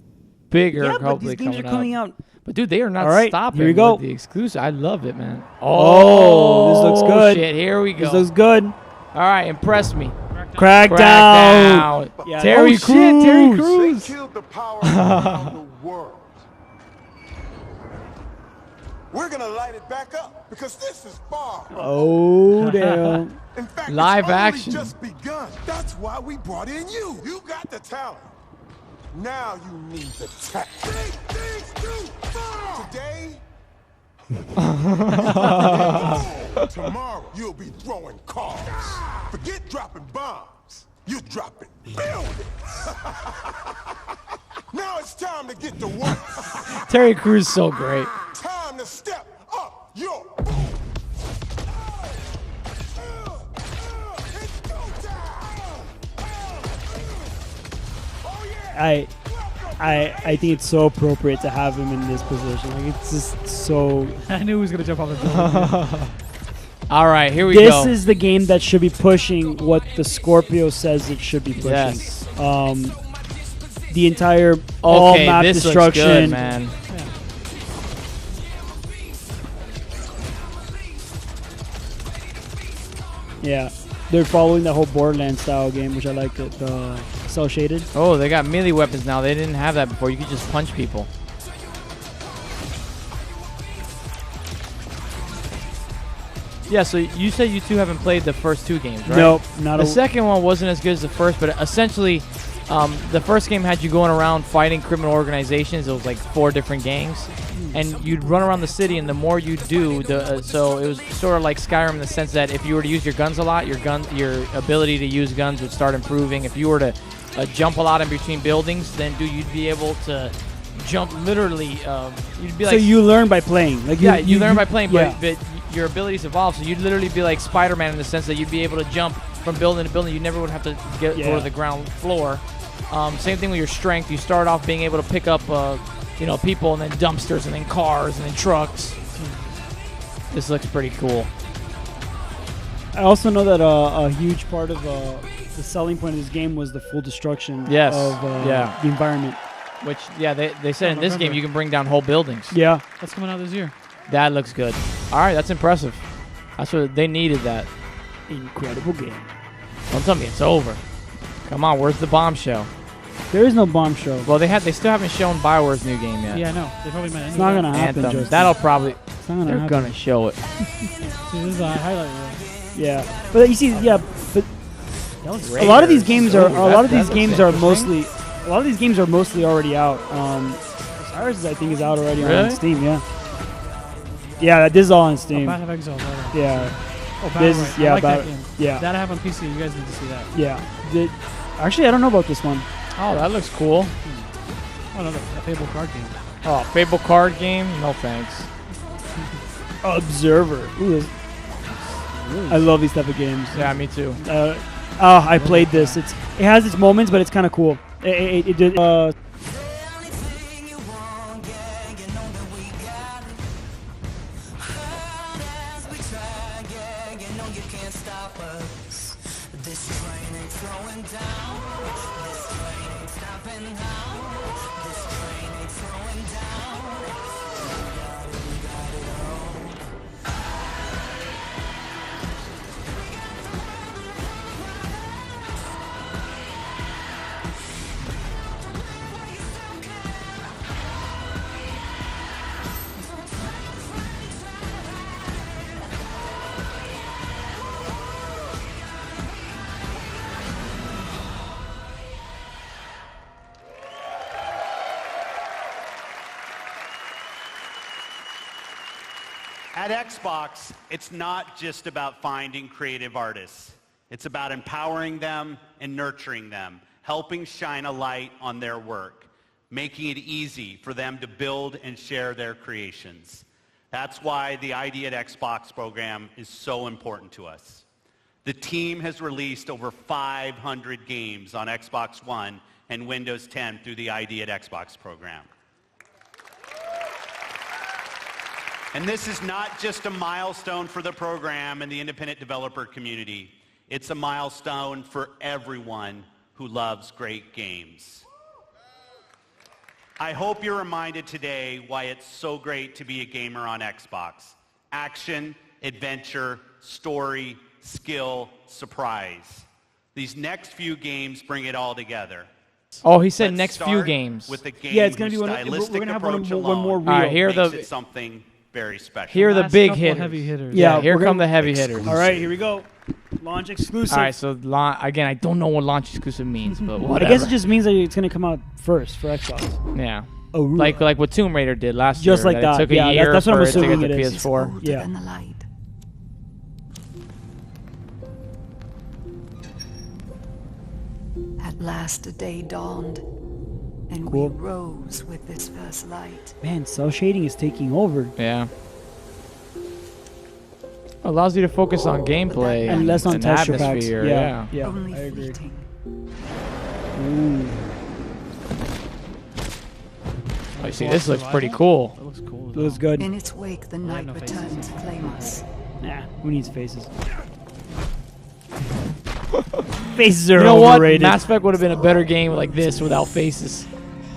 bigger. Yeah, but hopefully these games are coming coming out. But dude, they are not All right, stopping here we go. with the exclusive. I love it, man. Oh, this looks good. Shit, here we go. This looks good. All right, impress me. Crackdown. Yeah, Terry Crews. Terry Crews. They killed the power of the world. We're gonna light it back up because this is far. Oh, damn. In fact, Live it's only action. just begun. That's why we brought in you. You got the talent. Now you need the tech. Big things too far. Today. Tomorrow you'll be throwing cars. Forget dropping bombs. You're dropping buildings. Now it's time to get to work. Terry Crews is so great. Time to step up your. I think it's so appropriate to have him in this position. Like it's just so. I knew he was gonna jump off the building. All right, here we go. This is the game that should be pushing what the Scorpio says it should be pushing. Yes. The entire all Okay, map this looks destruction. good, man. Yeah, they're following the whole Borderlands style game, which I like. The cell shaded. Oh, they got melee weapons now. They didn't have that before. You could just punch people. Yeah, so you said you two haven't played the first two games, right? Nope, not the a- second one wasn't as good as the first, but essentially, the first game had you going around fighting criminal organizations. It was like 4 different gangs, and you'd run around the city, and the more you do, so it was sort of like Skyrim in the sense that if you were to use your guns a lot, your ability to use guns would start improving. If you were to jump a lot in between buildings, then you'd be able to jump literally. You'd be like, So you learn by playing. Like you learn by playing, yeah. but your abilities evolve. So you'd literally be like Spider-Man in the sense that you'd be able to jump from building to building. You never would have to go to the ground floor. Same thing with your strength. You start off being able to pick up, people, and then dumpsters, and then cars, and then trucks. This looks pretty cool. I also know that a huge part of the selling point of this game was the full destruction Yes. of Yeah. the environment. Which, yeah, they said in this November. game you can bring down whole buildings. Yeah. That's coming out this year. That looks good. All right, that's impressive. That's what they needed. That incredible game. Don't tell me it's over. Come on, where's the bombshell? There is no bombshell. Well, they still haven't shown BioWare's new game yet. Yeah, I know. They probably meant It's not gonna happen. Anthem. Justin. That'll probably. It's not gonna They're happen. gonna show it. See, this is a highlight reel. Yeah, but you see, yeah, but That looks a lot of these Raiders. games are Ooh, a lot of that these looks games are interesting. mostly already out. Osiris, I think, is out already Really? on Steam. Yeah. Yeah, this is all on Oh, Steam. Path of Exile. Right. Yeah. Oh, Battle This Royale. is- yeah, I like that Battle- game. yeah. That I have on PC. You guys need to see that. Yeah. Actually, I don't know about this one. Oh, that looks cool. Oh, another Fable card game. Oh, Fable card game? No thanks. Observer. Ooh, I love these type of games. Yeah, me too. I played this. It has its moments, but it's kind of cool. It did. At Xbox, it's not just about finding creative artists. It's about empowering them and nurturing them, helping shine a light on their work, making it easy for them to build and share their creations. That's why the ID at Xbox program is so important to us. The team has released over 500 games on Xbox One and Windows 10 through the ID at Xbox program. And this is not just a milestone for the program and the independent developer community. It's a milestone for everyone who loves great games. I hope you're reminded today why it's so great to be a gamer on Xbox. Action, adventure, story, skill, surprise. These next few games bring it all together. Oh, he said Let's next few start games. With the game Yeah, it's gonna be whose one. We're stylistic gonna have approach one alone more reel. All right, here are makes the- it something very special. Here are the Last big couple hitters. heavy hitters. Yeah, here we're come gonna- the heavy hitters. All right, here we go. Launch exclusive. All right, so again, I don't know what launch exclusive means, but I whatever. guess it just means that it's gonna come out first for Xbox. Yeah. Oh, like what Tomb Raider did last year. Just like that. It took a Yeah, year that's what I'm for it to assuming get it the is. PS4. Yeah. Than the light. At last a day dawned, and Cool. we rose with this first light. Man, cell shading is taking over. Yeah. Allows you to focus on gameplay And less on texture packs. atmosphere. Yeah, Yeah. yeah, Only I agree. fleeting. Ooh. Oh, you see, this looks pretty cool. It looks cool. as Looks well. good. In its wake, the night no returned faces. to claim us. Nah, who needs faces? Faces are You know what? overrated. Mass Effect would have been a better game like this without faces.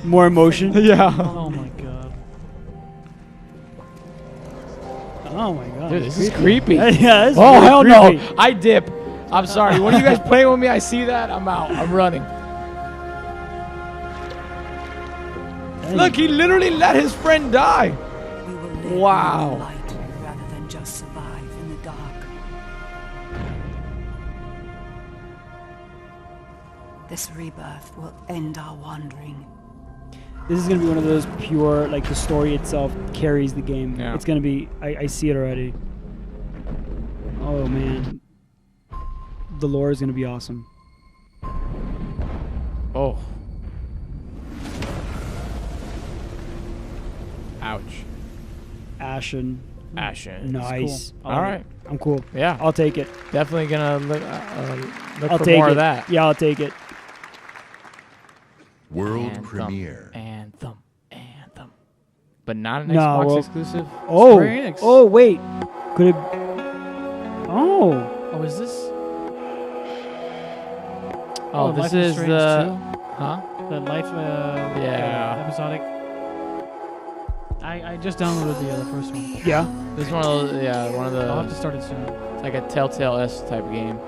More emotion. Yeah. Oh my god. Oh my god. Dude, this is creepy. Yeah, this is Oh, really hell creepy. no. I dip. I'm sorry. When you guys play with me, I see that. I'm out. I'm running. Dang. Look, he literally let his friend die. We will live Wow. in the light rather than just survive in the dark. This rebirth will end our wandering. This is gonna be one of those pure, like the story itself carries the game. Yeah. It's gonna be. I see it already. Oh man. The lore is gonna be awesome. Oh. Ouch. Ashen. Ashen. Nice. Cool. All right. I'm cool. Yeah. I'll take it. Definitely gonna look I'll for take more it. of that. Yeah, I'll take it. World Anthem, premiere. Anthem. But not an No, Xbox well- exclusive. Oh. Square Enix. Oh wait. Could it? Oh. Oh, is this? Oh, Life this is is Strange the. 2? Huh? The Life. Yeah. Episodic. I just downloaded the first one. Yeah. This is one of those. Yeah, one of the. I'll have to start it soon. It's like a Telltale-esque type game.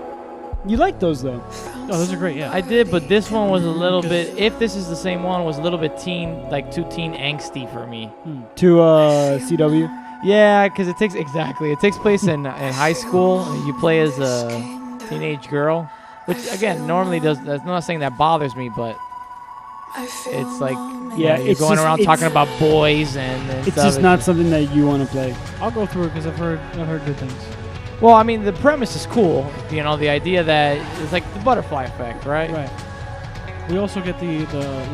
You like those though? Oh, those are great. Yeah. I did, but this one was a little bit. If this is the same one, was a little bit too teen angsty for me. To CW. Yeah, because it takes place in high school. And you play as a teenage girl, which again normally does. I'm not saying that bothers me, but it's like Yeah, you're it's going just- around it's- talking about boys and It's stuff. just not something that you want to play. I'll go through it because I've heard good things. Well, I mean, the premise is cool. You know, the idea that it's like the butterfly effect, right? Right. We also get the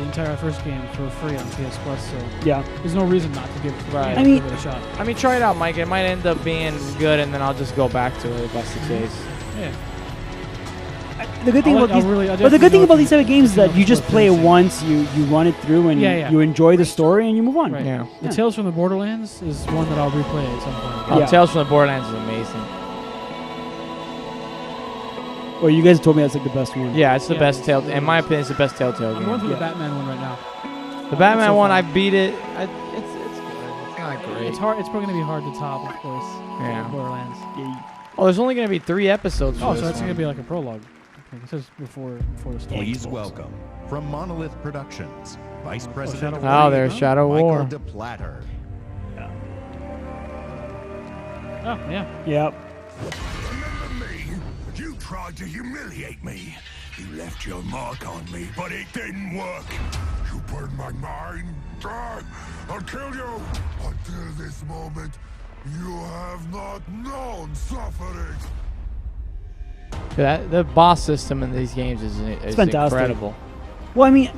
entire first game for free on PS Plus, so Yeah. there's no reason not to give, Right. give it a shot. I mean, try it out, Mike. It might end up being good, and then I'll just go back to it if that's the case. Yeah. The good thing I'll about these, really- I'll but the good definitely thing go about these type of games is if you that you just know play it what once, you run it through, and Yeah, yeah. you enjoy the story, and you move on. Right. Yeah. The Tales from the Borderlands is one that I'll replay at some point. Oh, Yeah. Tales from the Borderlands is amazing. Well, you guys told me that's like the best one. Yeah, it's the Yeah, best it's Telltale. In my opinion, it's the best Telltale I'm going game. through Yeah. the Batman one right now. The Batman so one, far. I beat it. It's good. It's not great. It's hard. It's probably gonna be hard to top, of course. Yeah. Borderlands. Oh, there's only gonna be 3 episodes. For Oh, this so it's one. gonna be like a prologue. It says before the story. Please welcome, from Monolith Productions, Vice President of Shadow Oh, there's Creative, Shadow Michael War. DePlatter. Oh yeah. Yep. Remember me? You tried to humiliate me. You left your mark on me, but it didn't work. You burned my mind. I'll kill you. Until this moment, You have not known suffering. The boss system in these games is fantastic. incredible. Well, I mean,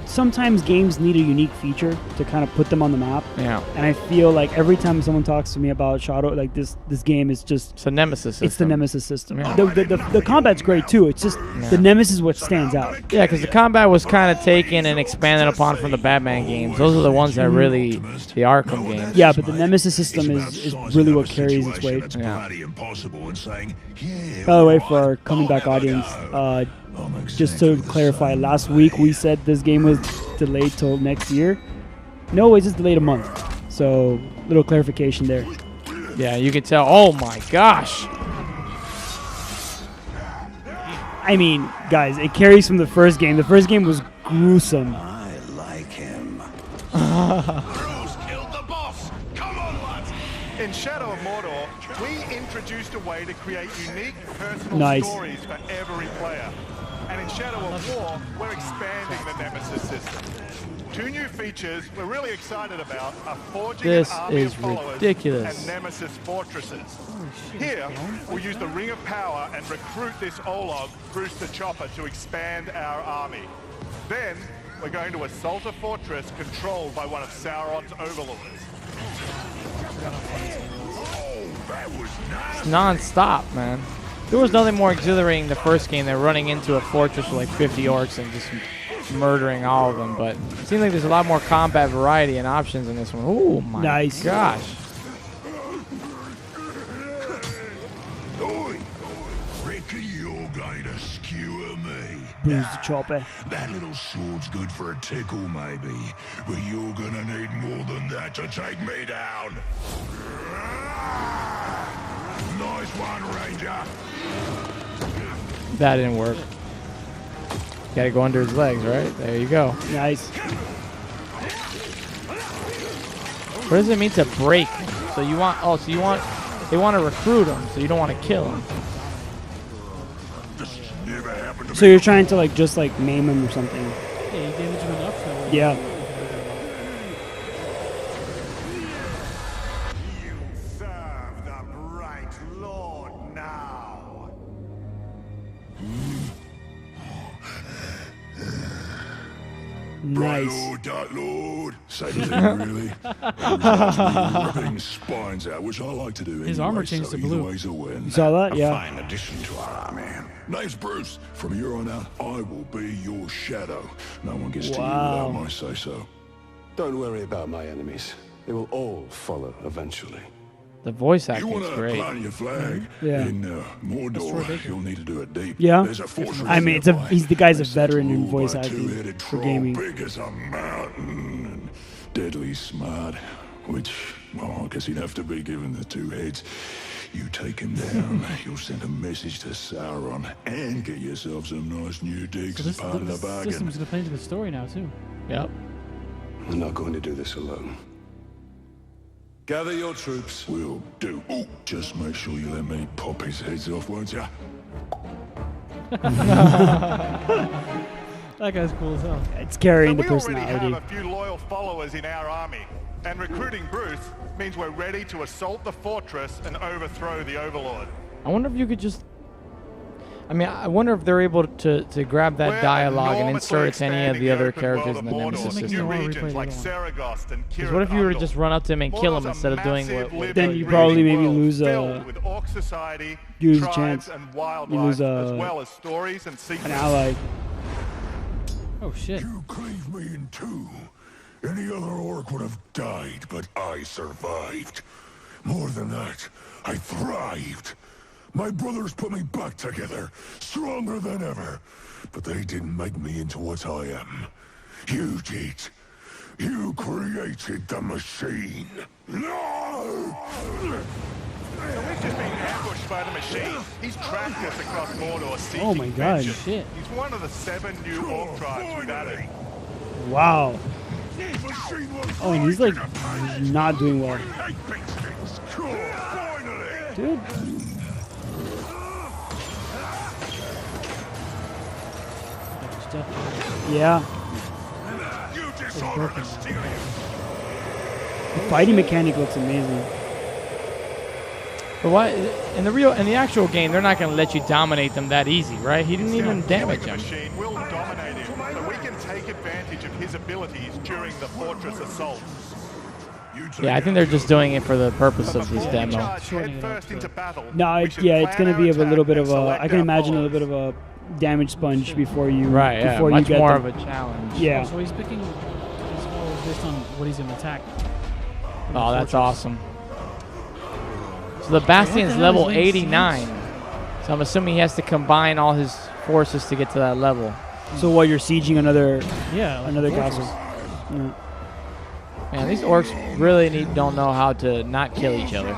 sometimes games need a unique feature to kind of put them on the map. Yeah. And I feel like every time someone talks to me about Shadow, like this game is just... It's a nemesis system. It's the nemesis system. Yeah. The combat's great too. It's just the nemesis is what stands out. Yeah, because the combat was kind of taken and expanded upon from the Batman games. Those are the ones that really, the Arkham games. Yeah, but the nemesis system is really what carries its weight. Yeah. By the way, for our coming back audience, just to clarify, last week we said this game was delayed till next year. No, it's just delayed a month. So, little clarification there. Yeah, you can tell. Oh my gosh. I mean, guys, it carries from the first game. The first game was gruesome. I like him. Killed the boss. Come on, lads. In Shadow of Mordor, we introduced a way to create unique personal stories for every player. And in Shadow of War, we're expanding the Nemesis system. 2 new features we're really excited about are forging an army of followers ridiculous. and Nemesis fortresses. Here, we'll use the Ring of Power and recruit this Olog, Bruce the Chopper, to expand our army. Then, we're going to assault a fortress controlled by one of Sauron's overlords. It's non-stop, man. There was nothing more exhilarating the first game than running into a fortress with like 50 orcs and just murdering all of them. But it seems like there's a lot more combat variety and options in this one. Oh my gosh. Reckon you're going to skewer me. Bruce the Chopper. That little sword's good for a tickle, maybe. But you're gonna need more than that to take me down. Nice one, Ranger. That didn't work. Gotta go under his legs, right? There you go. Nice. What does it mean to break? So you want? Oh, so you want? They want to recruit him, so you don't want to kill him. So you're trying to like just like maim him or something? Yeah, you damage him enough. So Yeah. Nice. Lord, Dark Lord. Say the thing, really. Ripping spines out, which I like to do. His anyway, armor changed so to blue. either way's a win. You saw that? Yeah. A fine addition to our army. Name's Bruce. From here on out, I will be your shadow. No one gets to you without my say-so. Don't worry about my enemies. They will all follow eventually. The voice You acting want is to great. plant your flag Yeah. in Mordor, you'll need to do it deep. Yeah. There's a fortress I mean, nearby. he's the guy's a veteran in Ruled voice by a acting two-headed for troll gaming. big as a mountain and deadly smart, which, well, I guess he'd have to be given the 2 heads. You take him down, you'll send a message to Sauron and get yourself some nice new digs So as part of the this bargain. system's going to play into the story now, too. Yep. We're not going to do this alone. Gather your troops. Will do. Ooh, just make sure you let me pop his heads off, won't ya? That guy's cool as hell. It's carrying the We already personality. have a few loyal followers in our army, and recruiting Bruce means we're ready to assault the fortress and overthrow the Overlord. I wonder if you could just. I mean, I wonder if they're able to grab that dialogue and insert it to any of the other characters in the Nemesis New system. regions like Saragost and Because what if you were to just run up to him and kill him instead of doing what Then you probably maybe lose with Orc society, you lose a tribes, chance. and wildlife, You lose as well as stories and an secrets. ally. Oh, shit. You cleave me in 2. Any other orc would have died, but I survived. More than that, I thrived. My brothers put me back together, stronger than ever. But they didn't make me into what I am. You did. You created the machine. No! So we've just been ambushed by the machine. He's tracked us across Mordor seeking Oh my god. vengeance. Shit. He's one of the 7 new orc tribes we've added. Wow. Oh, and he's like not doing well. Dude. Yeah. The fighting mechanic looks amazing. But why in the actual game they're not going to let you dominate them that easy, right? He didn't even damage him. Machine will dominate him, so we can take advantage of his abilities during the fortress assault. Yeah, I think they're just doing it for the purpose of this demo. No, it's going to be a little bit of a. I can imagine a little bit of a damage sponge before you. Right. Yeah. Before Much you get more them. of a challenge. Yeah. So he's picking his goal based on what he's going to attack. Oh, that's awesome. So the Bastion's level 89. So I'm assuming he has to combine all his forces to get to that level. So while you're sieging another like castle. Yeah. Man, these orcs really don't know how to not kill each other.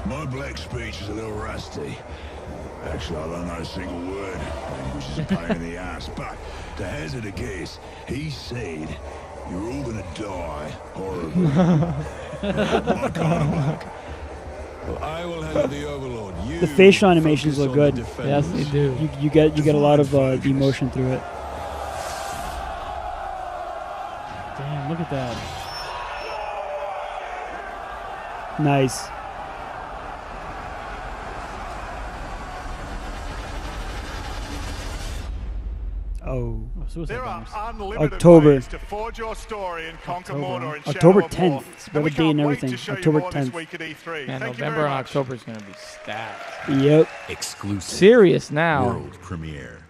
My black speech is a little rusty. Actually, I don't know a single word, which is a pain in the ass. But to hazard a guess, he said, "You're all gonna die horribly." My kind of luck. Well, I will handle the Overlord. The facial animations look good. Yes, they do. You get a lot of emotion through it. Damn, look at that. Nice. Oh. There are unlimited October. ways to forge your story and conquer Mordor in October Shadow of War. 10th. It's better day and everything. October October 10th. Man, November and October is going to be stacked. Yep. Exclusive. Serious now. World premiere.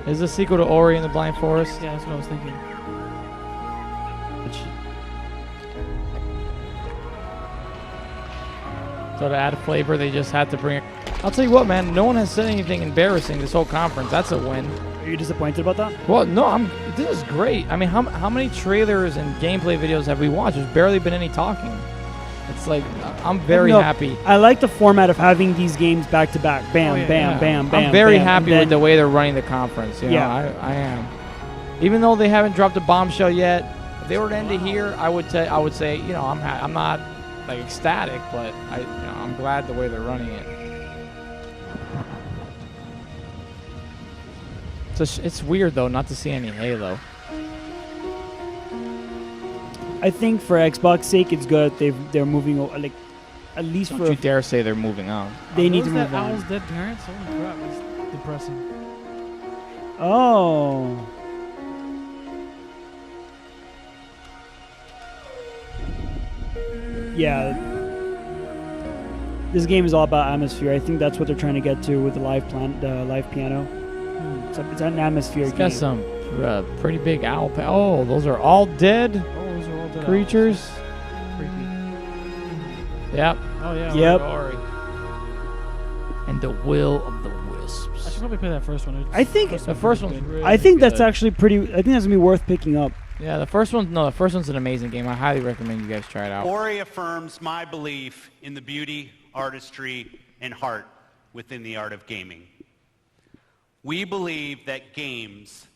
Is this a sequel to Ori and the Blind Forest? Yeah, that's what I was thinking. So to add flavor, they just had to bring it. I'll tell you what, man. No one has said anything embarrassing this whole conference. That's a win. Are you disappointed about that? Well, no. This is great. I mean, how many trailers and gameplay videos have we watched? There's barely been any talking. It's like I'm very happy. I like the format of having these games back to back. Bam, bam, bam, bam. I'm very bam, happy with the way they're running the conference. You know, I am. Even though they haven't dropped a bombshell yet, if they were to end it here, I would say, you know, I'm not like ecstatic, but I'm glad the way they're running it. It's weird though not to see any Halo. I think for Xbox sake, it's good. They're moving like at least Don't for. you dare say they're moving on. They need to Those move that on. Owl's dead parents? Holy crap, that's depressing. Oh. Yeah. This game is all about atmosphere. I think that's what they're trying to get to with the live piano. It's an atmosphere It's game. got some pretty big owl. Oh, those are all dead Those are all dead creatures. owls. Creepy. Yep. Oh yeah. Yep. Ori. And the will of the wisps. I should probably play that first one. I think The first one's really I think that's good. actually pretty. I think that's gonna be worth picking up. Yeah, the first one's an amazing game. I highly recommend you guys try it out. Ori affirms my belief in the beauty, artistry, and heart within the art of gaming. We believe that games,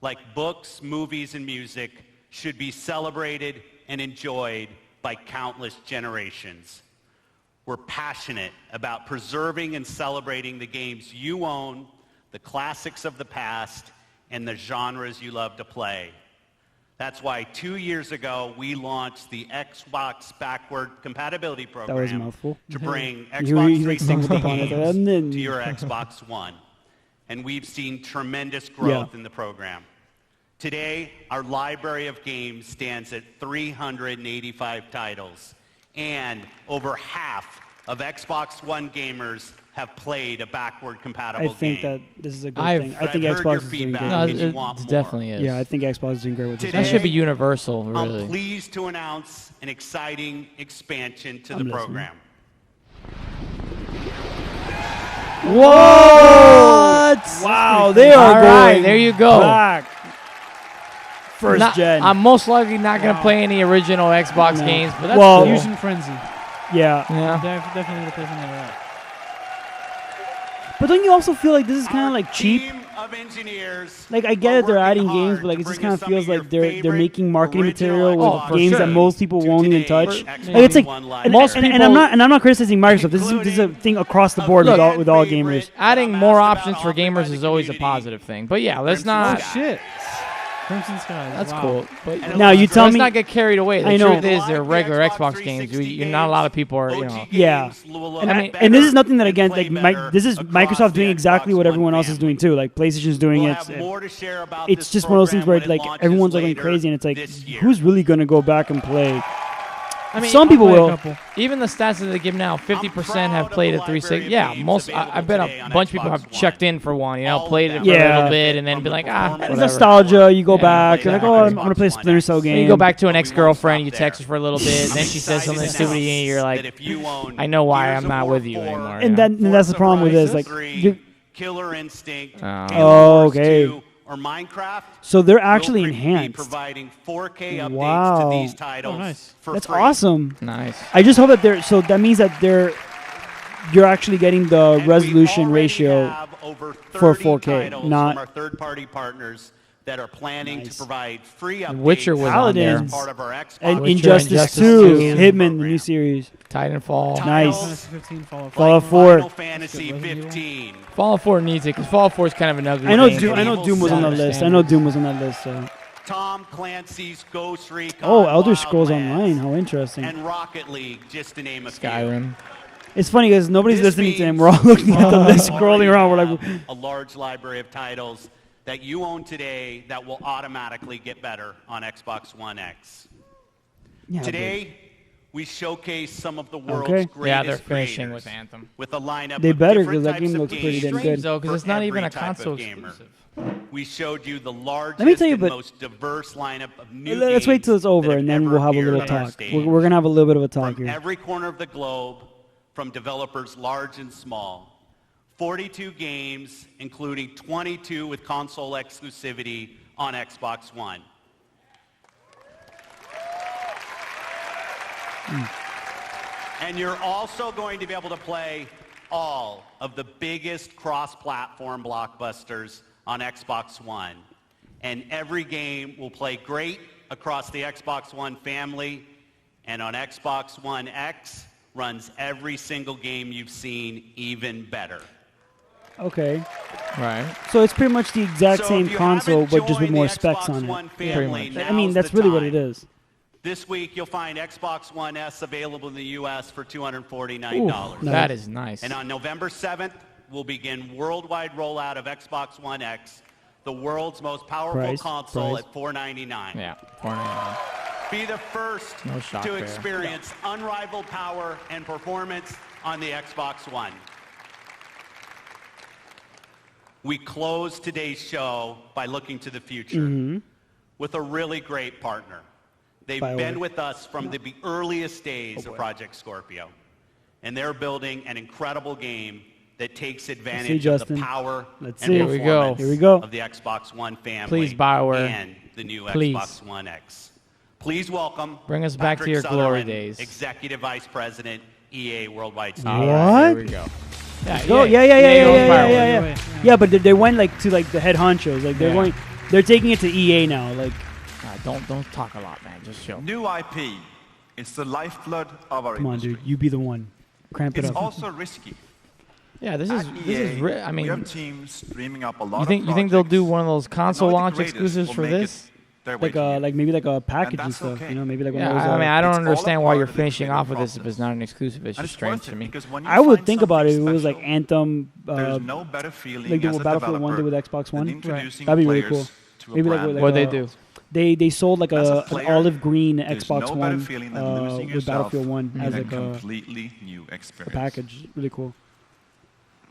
like books, movies, and music, should be celebrated and enjoyed by countless generations. We're passionate about preserving and celebrating the games you own, the classics of the past, and the genres you love to play. That's why 2 years ago, we launched the Xbox Backward Compatibility Program That was a mouthful. to bring He Xbox like 360 stumbled upon it, games and then- to your Xbox One. And we've seen tremendous growth in the program. Today, our library of games stands at 385 titles, and over half of Xbox One gamers have played a backward-compatible game. I think that this is a good thing. I think Xbox is doing great. No, it definitely is. Yeah, I think Xbox is doing great with this. That should be universal, really. I'm pleased to announce an exciting expansion to the program. What? Wow, they are All right, going there you go. back. First gen. I'm most likely not going to play any original Xbox games, but that's Well, cool. Fusion Frenzy. Yeah. Definitely the person that. But don't you also feel like this is kind of like cheap? Of engineers. Like I get it, they're adding games, but like it just kind of feels like they're making marketing material with games that most people won't even touch. Like it's like and I'm not criticizing Microsoft. This is a thing across the board with all gamers. Adding more options for gamers is always a positive thing. But yeah, let's not. Oh shit. Crimson Sky. That's wow. cool. But now you tell let's me. not get carried away. The I know. truth is, they're regular Xbox games. You're not a lot of people are, Yeah, and this is nothing that again. Like this is Microsoft doing exactly what everyone else is doing too. Like PlayStation's doing it. It's just one of those things where like everyone's like going crazy, and it's like, who's really gonna go back and play? I mean, some people will. Even the stats that they give now, 50% have played it 360. Yeah, most. I bet a bunch of people have checked in for one. Played it for a little bit and then be like, whatever. Nostalgia. You go back. You're like, oh, I'm gonna play a Splinter Cell game. And you go back to an ex-girlfriend. You text her for a little bit. Then she says something stupid, and you're like, I know why I'm not with you anymore. And that's the problem with this. Like, Killer Instinct. Oh, okay. Or Minecraft. So they're actually enhanced. Providing 4K updates to these titles. That's awesome. Nice. I just hope that they're. So that means that you're actually getting the resolution ratio for 4K, not from our third-party partners that are planning to provide free updates. Witcher was on there. Paladins, Part of our Xbox. and Injustice 2, Hitman, the new series. Titanfall. Nice. 15, Fallout 4. Final Fantasy 15. Fallout 4 needs it because Fallout 4 is kind of an ugly I know game. Doom was on that list. I know Doom was on that list. So. Tom Clancy's Ghost Recon. Oh, Elder Scrolls Online. How interesting. And Rocket League, just to name a few. Skyrim. It's funny because nobody's listening to him. We're all looking at the list, scrolling around. We're like, a large library of titles that you own today that will automatically get better on Xbox One X. Yeah, today, we showcase some of the world's greatest Yeah, they're finishing creators with Anthem. with a lineup They of better, different 'cause that types game of looks pretty games damn good. Though, 'cause for it's not even every a type of console gamer. exclusive. We showed you the largest Let me tell you, and but most diverse lineup of new let's wait till it's over, games and that then have we'll have a ever little appeared on our talk. stage. We're gonna have a little bit of a talk From here. every corner of the globe, from developers large and small. 42 games, including 22 with console exclusivity on Xbox One. And you're also going to be able to play all of the biggest cross-platform blockbusters on Xbox One. And every game will play great across the Xbox One family, and on Xbox One X runs every single game you've seen even better. Okay. Right. So it's pretty much the exact So same if you console, haven't but just with joined more the specs Xbox on One it. family, Pretty much. I mean, now's that's the really what time. it is. This week, you'll find Xbox One S available in the U.S. for $249. Ooh, that is nice. And on November 7th, we'll begin worldwide rollout of Xbox One X, the world's most powerful console at $499. Yeah, $499. Be the first No shock to there. experience unrivaled power and performance on the Xbox One. We close today's show by looking to the future with a really great partner. They've been with us from the earliest days of Project Scorpio, and they're building an incredible game that takes advantage of the power and performance of the Xbox One family Please, BioWare. and the new Please. Xbox One X. Please welcome Bring us back to Patrick your glory Sutherland, days. Executive Vice President, EA Worldwide All Studios. right, here we go. Oh, yeah. Yeah, but they went like to like the head honchos. Like they're taking it to EA now. Like, don't talk a lot, man. Just show. New IP. It's the lifeblood of our come on, industry. dude, you be the one. Cramp it It's up. also risky. Yeah, this At is. EA, I mean, we have teams dreaming up a lot you think they'll do one of those and console only the launch greatest exclusives will for make this? Like maybe like a package and that's stuff. okay. You know, maybe like one Yeah, of those. I mean, I don't It's all a understand why part you're of the finishing creative off with this if process. it's not an exclusive. It's And just it's worth strange to it me. because when you I would find think about it. If something it was like special, Anthem, there's no better feeling like the as a Battlefield 1 did with developer Xbox One. than introducing That'd be really players cool. to a Maybe brand What they do? They sold like As a an player, olive green there's Xbox no better One feeling than losing with yourself Battlefield 1 in as a like a completely new experience. package. Really cool.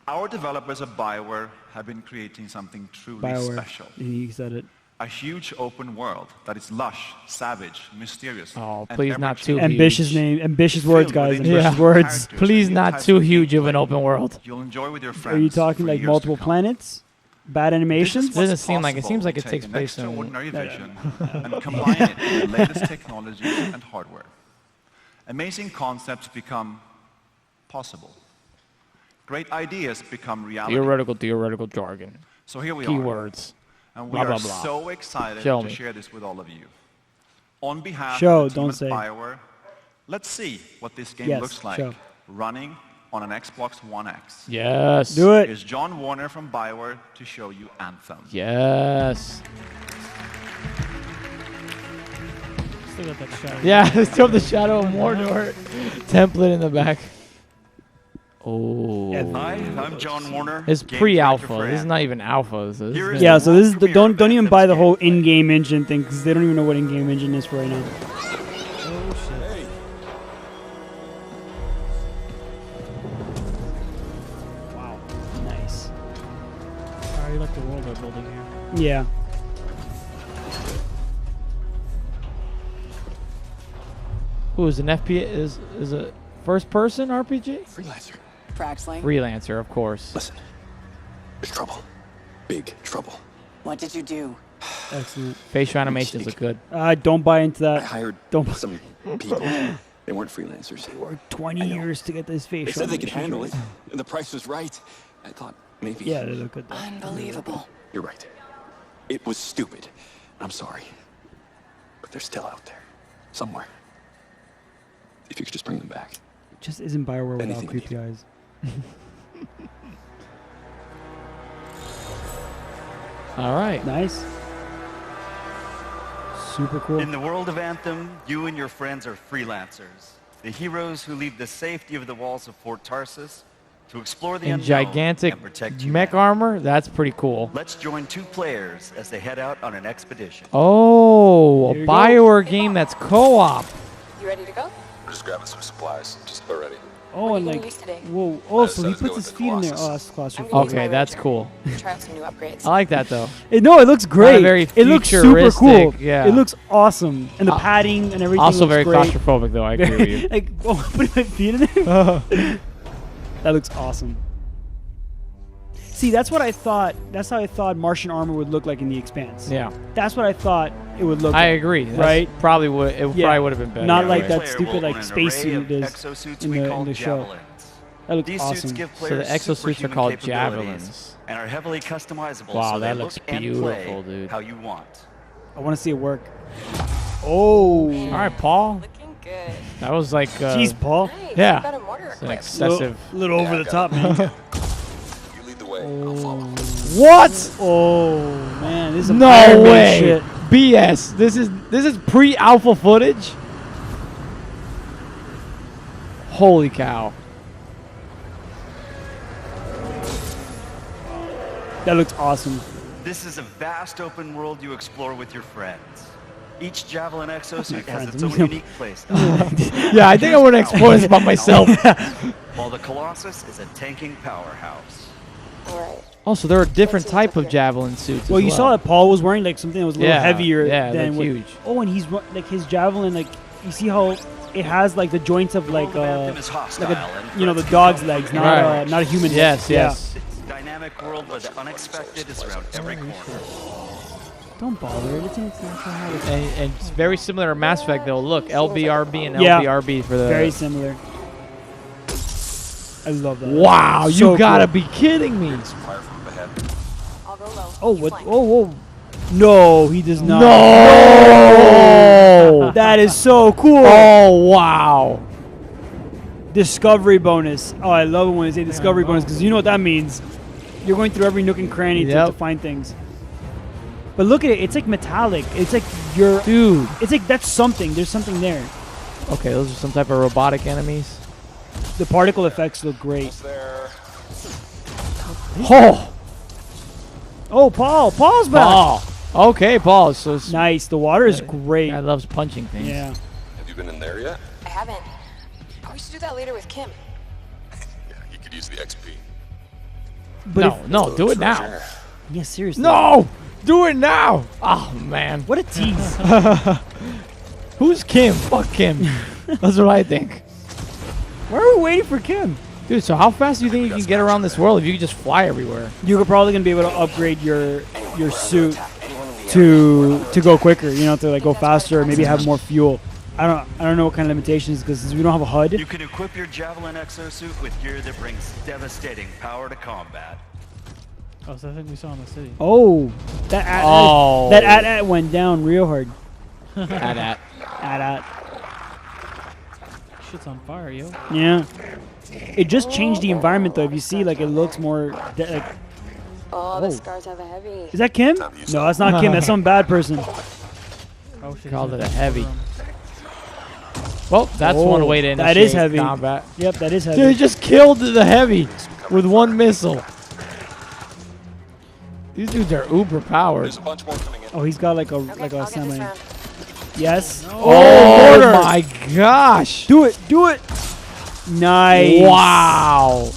Our developers at BioWare have been creating something truly BioWare. special. He said it. A huge open world that is lush, savage, mysterious. Oh, and please not too Ambitious huge. name, ambitious words, guys. with Ambitious Yeah. words. characters Please and not types too of huge of an gameplay open world. You'll enjoy with your friends. Are you talking for like years multiple to come. planets? Bad animations? This is what's Doesn't seem like it. possible Seems like when it you takes take an place in- extraordinary vision and combine it with the latest technology and hardware. Amazing concepts become possible. Great ideas become reality. Theoretical jargon. So here we Keywords. are. And we Blah, are blah, blah. so excited Show to me. share this with all of you. On behalf Show, of the team don't at say. BioWare, let's see what this game Yes, looks like show. running on an Xbox One X. Yes. Do it. Here's John Warner from BioWare to show you Anthem. Yes. Still got that shadow. Yeah, still the Shadow of Mordor template in the back. Oh. Hi, I'm John Warner. It's game pre-alpha. director for This is not even alpha. This is Here is Yeah, the so this is world the, premiere don't of even Anthem's buy the whole gameplay. in-game engine thing because they don't even know what in-game engine is for right now. Wow, nice. I already like the world they're building here. Yeah. Who is an FP? Is a first-person RPG? Freelancer. Fraxley, Freelancer, of course. Listen, there's trouble. Big trouble. what did you do? Excellent. Facial animations look good. Don't buy into I that. hired Don't. some people. They weren't freelancers. They worked 20 years to get this facial. They said they could animation handle it. right. And the price was right. I thought maybe. Yeah, they look good. Though. Unbelievable. You're right. It was stupid. I'm sorry. But they're still out there. Somewhere. If you could just bring them back. Just isn't Bioware without Anything you creepy eyes. All right. Nice. Super cool. In the world of Anthem, you and your friends are freelancers. The heroes who leave the safety of the walls of Fort Tarsus to explore the In unknown gigantic and protect mech armor? That's pretty cool. Let's join two players as they head out on an expedition. Oh, a Here you go. BioWare game that's co-op. You ready to go? We're just grabbing some supplies. Just go ready. Oh, and What are you like, gonna use today? whoa. Oh, I so he decided to go puts with his the feet in there. Colossus. Oh, that's claustrophobic. Okay, that's cool. Try out some new upgrades. I like that though. No, it looks great. very It looks super cool. futuristic, yeah. It looks awesome. And the padding and everything Also looks very great. claustrophobic though, I agree with you. Like, oh, putting my feet in there? That looks awesome. See, that's what I thought. That's how I thought Martian armor would look like in The Expanse. Yeah. That's what I thought it would look like. I agree. That's Right? probably would. It Yeah. probably would have been better. Not yeah, like right. that Player stupid will like own an space array suit of it is exosuits in we the call show. javelins. That looks These awesome. suits give So the players exosuits are superhuman called capabilities javelins. and are heavily customizable Wow, so that they looks look and beautiful, play dude. how you want. I want to see it work. Oh. All right, Paul. Looking good. That was like. Jeez, Paul. Nice. Yeah. You've got a mortar It's an equipped. excessive. Little over the top, man. You lead the way. I'll follow. What? Oh man, this is No Iron Man way. shit. BS. This is pre-alpha footage. Holy cow. That looks awesome. This is a vast open world you explore with your friends. Each Javelin exosuit has its own unique playstyle. Yeah, I think I want to explore this by myself. While the Colossus is a tanking powerhouse. Also, there are different type of javelin suits. Well, as you saw that Paul was wearing like something that was a little Yeah, heavier yeah, than like what, huge. Oh, and he's like his javelin, like you see how it has like the joints of like is hostile and the dog's legs, not Right. not a human. Yes, leg. Yeah. yes. It's a dynamic world where the unexpected is around every corner. Don't bother. It's not how it's And it's very similar to Mass Effect, though. Look, LBRB and Yeah. LBRB for the. very similar. I love that. Wow, So you gotta cool. be kidding me. Fire from up ahead. I'll go low. Oh, what? Oh, whoa. No, he does not. No! That is so cool. Oh, wow. Discovery bonus. Oh, I love it when they say discovery bonus because you know what that means. You're going through every nook and cranny to Yep. find things. But look at it. It's like metallic. It's like you're. Dude. It's like that's something. There's something there. Okay, those are some type of robotic enemies. The particle effects look great. Oh! Oh, Paul's back. Paul. Okay, Paul. So nice. The water is great. I loves punching things. Yeah. Have you been in there yet? I haven't. Oh, we should do that later with Kim. Yeah, you could use the XP. But no, do it now. Yeah, seriously. No, do it now. Oh man, what a tease. Who's Kim? Fuck Kim. That's what I think. Why are we waiting for Kim? Dude, so how fast do you think you can get around this world if you could just fly everywhere? You're probably gonna be able to upgrade your suit to go quicker. You know, to like go faster, maybe have more fuel. I don't know what kind of limitations because we don't have a HUD. You can equip your Javelin exosuit with gear that brings devastating power to combat. Oh, so I think we saw in the city. Oh, that at went down real hard. at. Shit's on fire, yo. Yeah. It just changed the environment though. If you see, like it looks more like. Oh, the scars have a heavy. Is that Kim? No, that's not Kim. That's some bad person. Oh shit. Called it a heavy. Well, that's one way to initiate that is heavy. combat. Yep, that is heavy. Dude, he just killed the heavy with one missile. These dudes are uber powered. There's a bunch more coming in. Oh, he's got like a semi. Yes. Oh my gosh! Do it! Nice. Wow.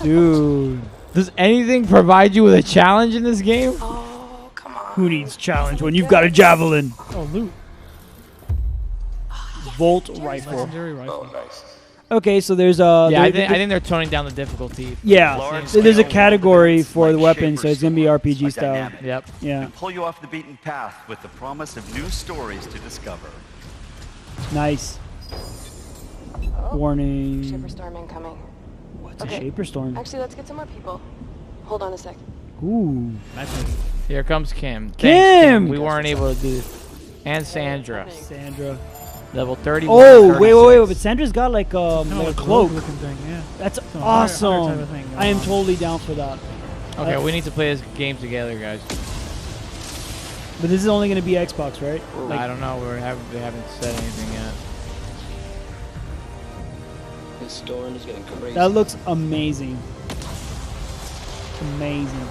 Dude. Does anything provide you with a challenge in this game? Oh, come on. Who needs challenge when you've got a javelin? Oh, loot. Volt rifle. Legendary rifle. Oh, nice. Okay, so there's a. Yeah, I think they're toning down the difficulty. Yeah, so there's a category for the weapon, so it's gonna be RPG style. Yep. Yeah. And pull you off the beaten path with the promise of new stories to discover. Nice. Oh, Warning. Shaper storm incoming. What's a Shaper storm? Actually, let's get some more people. Hold on a sec. Ooh. Here comes Kim. Thanks, Kim! We weren't able to do this. And Sandra. Sandra. Level 30. Oh, wait. But Sandra's got like a cloak. Looking thing, yeah. That's Some awesome. fire type of thing. I am totally down for that. Okay, we need to play this game together, guys. But this is only going to be Xbox, right? I don't know. They haven't said anything yet. This storm is getting crazy. That looks amazing. Amazing.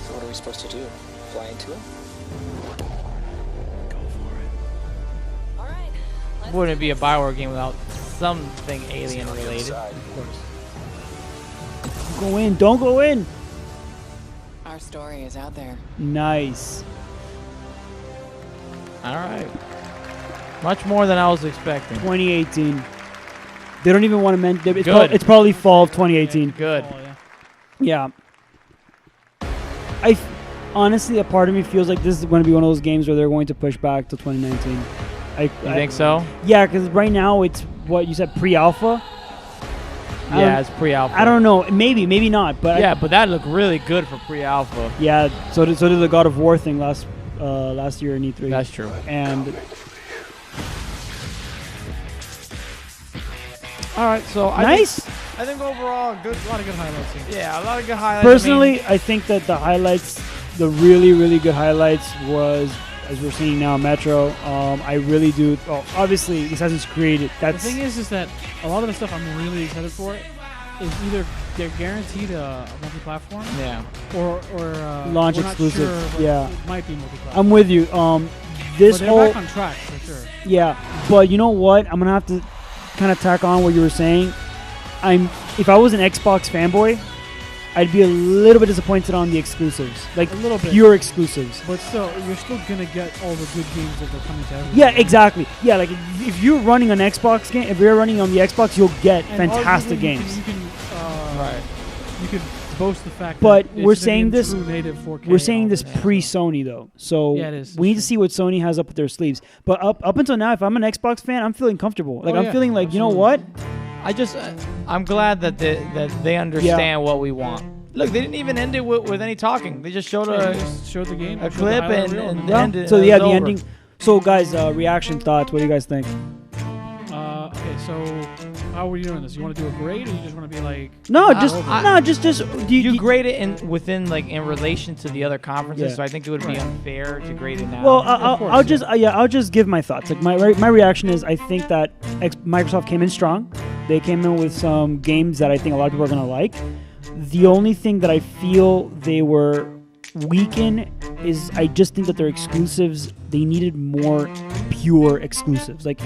So what are we supposed to do? Fly into it? Wouldn't it be a Bioware game without something alien related? Of course. Go in. Don't go in. Our story is out there. Nice. All right. Much more than I was expecting. 2018. They don't even want to mention it. Good. It's probably fall of 2018. Good. Yeah. Honestly, a part of me feels like this is going to be one of those games where they're going to push back to 2019. You think so? Yeah, because right now it's what you said, pre-alpha. Yeah, it's pre-alpha. I don't know. Maybe not. But yeah, but that looked really good for pre-alpha. Yeah. So did the God of War thing last year in E3. That's true. And all right, so I think overall, a lot of good highlights here. Yeah, a lot of good highlights. Personally, I think that the highlights, the really, really good highlights was, as we're seeing now, Metro. I really do. Well, obviously, Assassin's Creed. The thing is that a lot of the stuff I'm really excited for is either they're guaranteed a multi-platform, or launch we're not exclusive. sure, but Yeah, it might be multi-platform. I'm with you. This but they're whole back on track for sure. Yeah, but you know what? I'm gonna have to kind of tack on what you were saying. If I was an Xbox fanboy, I'd be a little bit disappointed on the exclusives, like A little bit. pure exclusives. But still, you're still gonna get all the good games that are coming to everyone. Yeah, exactly. Yeah, like if you're running an Xbox game, if you're running on the Xbox, you'll get And fantastic arguably games. You can You could boast the fact But that we're it's gonna saying be in this. true native 4K We're and saying all this that. pre-Sony though, so Yeah, it is. we need to see what Sony has up their sleeves. But up until now, if I'm an Xbox fan, I'm feeling comfortable. Like Oh, I'm yeah, feeling like, you know what? I'm glad that they understand what we want. Look, they didn't even end it with any talking. They just showed Yeah, they just showed the game, a showed the clip, highlight and reel. ended. So and yeah, it the was ending. over. So guys, reaction thoughts. What do you guys think? Okay, so how are we doing this? You want to do a grade, or you just want to be like? No, just you grade it within relation to the other conferences. Yeah. So I think it would be unfair to grade it now. Well, I'll just give my thoughts. Like my reaction is, I think that Microsoft came in strong. They came in with some games that I think a lot of people are gonna like. The only thing that I feel they were weaken is I just think that their exclusives, they needed more pure exclusives. Like,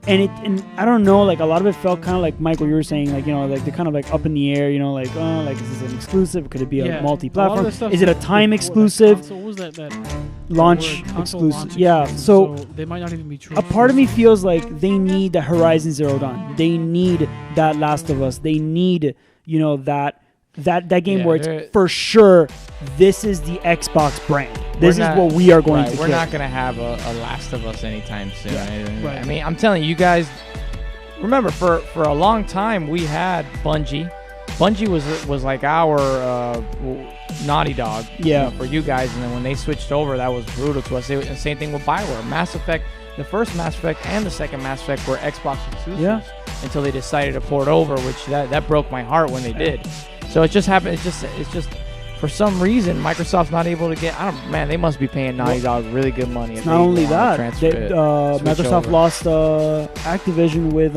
and I don't know, like a lot of it felt kind of like Mike, what you were saying, like, you know, like they're kind of like up in the air, you know, like, oh, like is this an exclusive? Could it be a multi-platform? Is it a time exclusive? What was that launch exclusive? Yeah, so they might not even be true. A part of me feels like they need the Horizon Zero Dawn. They need that Last of Us. They need, you know, that game where it's for sure, this is the Xbox brand. This is what we are going to We're get. not going to have a Last of Us anytime soon. Right. I mean, I'm telling you guys, remember, for a long time, we had Bungie. Bungie was like our Naughty Dog for you guys. And then when they switched over, that was brutal to us. And same thing with BioWare. Mass Effect, the first Mass Effect and the second Mass Effect were Xbox exclusives until they decided to port over, which that broke my heart when they did. So it just happened. It's just for some reason Microsoft's not able to get. Man, they must be paying Naughty Dog really good money. Not only that, Microsoft lost Activision with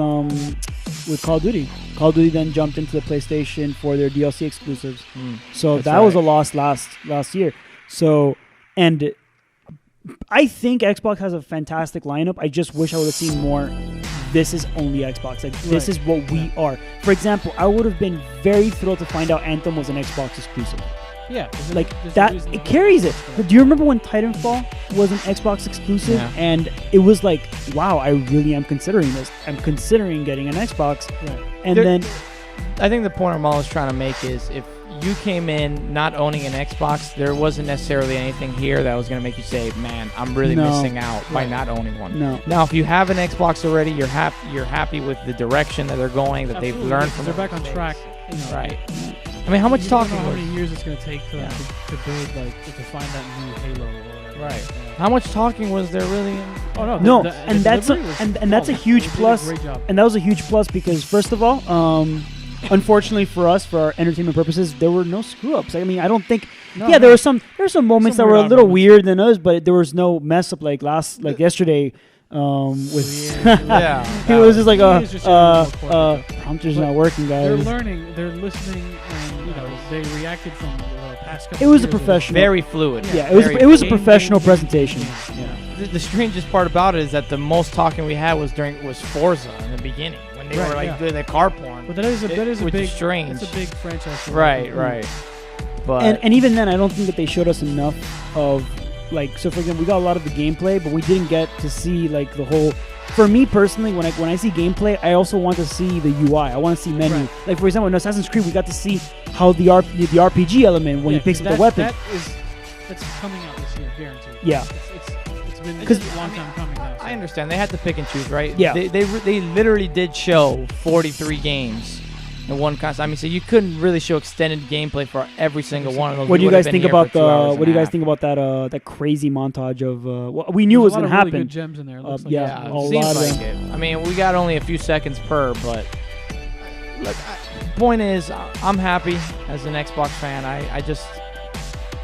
Call of Duty. Call of Duty then jumped into the PlayStation for their DLC exclusives. So that was a loss last year. So, and I think Xbox has a fantastic lineup. I just wish I would have seen more. This is only Xbox. Like, this is what we are. For example, I would have been very thrilled to find out Anthem was an Xbox exclusive. Yeah. Like, that, it carries it. But do you remember when Titanfall was an Xbox exclusive? Yeah. And it was like, wow, I really am considering this. I'm considering getting an Xbox. Right. And then I think the point I'm always trying to make is if you came in not owning an Xbox, there wasn't necessarily anything here that was going to make you say, man, I'm really missing out by not owning one. No. Now, if you have an Xbox already, you're happy with the direction that they're going, that they've learned from they're back on track. You know, right. I mean, how much talking? I don't know how many years it's going to take for them to build, like, to find that new Halo or whatever. Right. How much talking was there really? And that's a huge plus. And that was a huge plus because, first of all, unfortunately for us, for our entertainment purposes, there were no screw-ups. I mean, I don't think. There were some moments that were a little weird than us, but there was no mess up like yesterday. With it was just like prompter's not working, guys. They're learning, they're listening, and they reacted from the past couple. It was a professional, very fluid. Yeah, it was a professional presentation. Yeah. The strangest part about it is that the most talking we had was Forza in the beginning when they were like doing the car porn. But that is a big strange. It's a big franchise. Right. But and even then, I don't think that they showed us enough of. Like, so for example, we got a lot of the gameplay, but we didn't get to see like the whole. For me personally, when I see gameplay, I also want to see the UI. I want to see menu. Right. Like, for example, in Assassin's Creed, we got to see how the RPG element when he picks up the weapon. That's coming out this year, guaranteed. Yeah. It's been a long time coming now. So. I understand they had to pick and choose, right? Yeah. They literally did show 43 games. In one console. I mean, so you couldn't really show extended gameplay for every single one of those. What do you guys think about that crazy montage of? We knew it was going to happen. Really good gems in there. It seems like it. I mean, we got only a few seconds per, but look. Point is, I'm happy as an Xbox fan.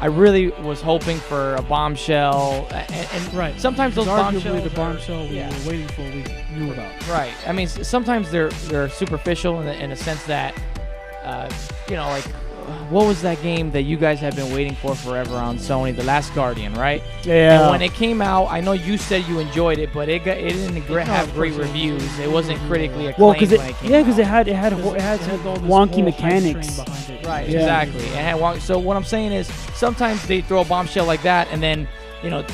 I really was hoping for a bombshell, and sometimes those bombshells, the bombshell we were waiting for, we knew about. Right. I mean, sometimes they're superficial in a sense that, like, what was that game that you guys have been waiting for forever on Sony, The Last Guardian, right? Yeah. And when it came out, I know you said you enjoyed it, but it didn't have great reviews. It wasn't critically acclaimed. Well, because it had wonky mechanics. Right, exactly. So what I'm saying is sometimes they throw a bombshell like that, and then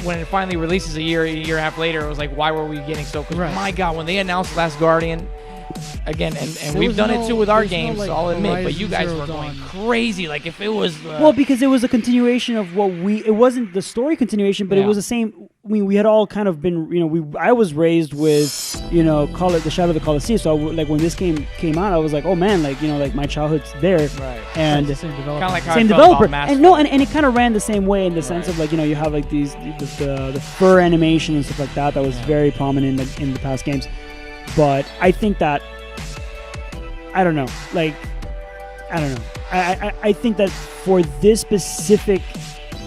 when it finally releases a year and a half later, it was like, why were we getting so? Because my God, when they announced Last Guardian, again, and we've done it too with our games, I'll admit, but you guys were going crazy. Like if it was well, because it was a continuation of what it wasn't the story continuation, but it was the same. I mean, we had all kind of been, I was raised with, call it the Shadow of the Colosseum. So like when this game came out, I was like, oh man, like my childhood's there, right? And kind of like same developer, and it kind of ran the same way in the sense of like you have like the fur animation and stuff like that was very prominent in the past games. But I think that I don't know. I think that for this specific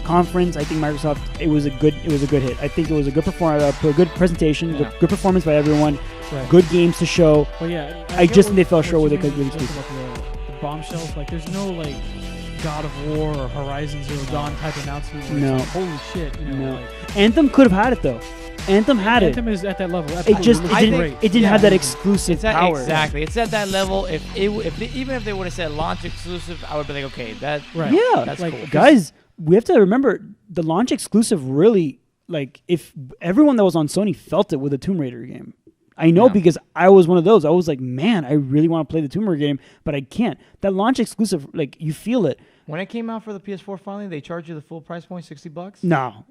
conference, I think Microsoft it was a good hit. I think it was a good good presentation, good performance by everyone, good games to show. Well, yeah, I just think they fell short with it because the bombshells. Like, there's no like God of War or Horizon Zero Dawn type announcement. Where No. it's like, holy shit! You know, like, Anthem could have had it though. Anthem had Anthem is at that level. It just Absolutely. it didn't have that exclusive It's at, power. exactly. It's at that level. Even if they would have said launch exclusive, I would be like, okay, that Yeah, that's like cool. guys, we have to remember the launch exclusive really like if everyone that was on Sony felt it with the Tomb Raider game. I know because I was one of those. I was like, man, I really want to play the Tomb Raider game, but I can't. That launch exclusive, like you feel it. When it came out for the PS4 finally, they charged you the full price point, $60. No.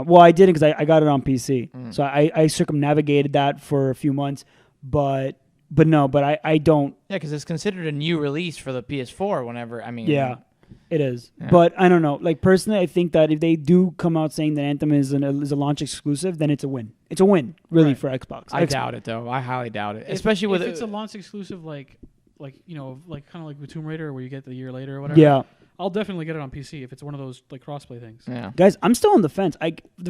Well, I didn't because I got it on PC, so I circumnavigated that for a few months, but I don't. Yeah, because it's considered a new release for the PS4. Whenever Yeah, it is. Yeah. But I don't know. Like personally, I think that if they do come out saying that Anthem is a launch exclusive, then it's a win. It's a win, really, for Xbox. I doubt it though. I highly doubt it, especially with if it's a launch exclusive, like you know, like kind of like with Tomb Raider, where you get the year later or whatever. Yeah. I'll definitely get it on PC if it's one of those like crossplay things. Yeah. Guys, I'm still on the fence.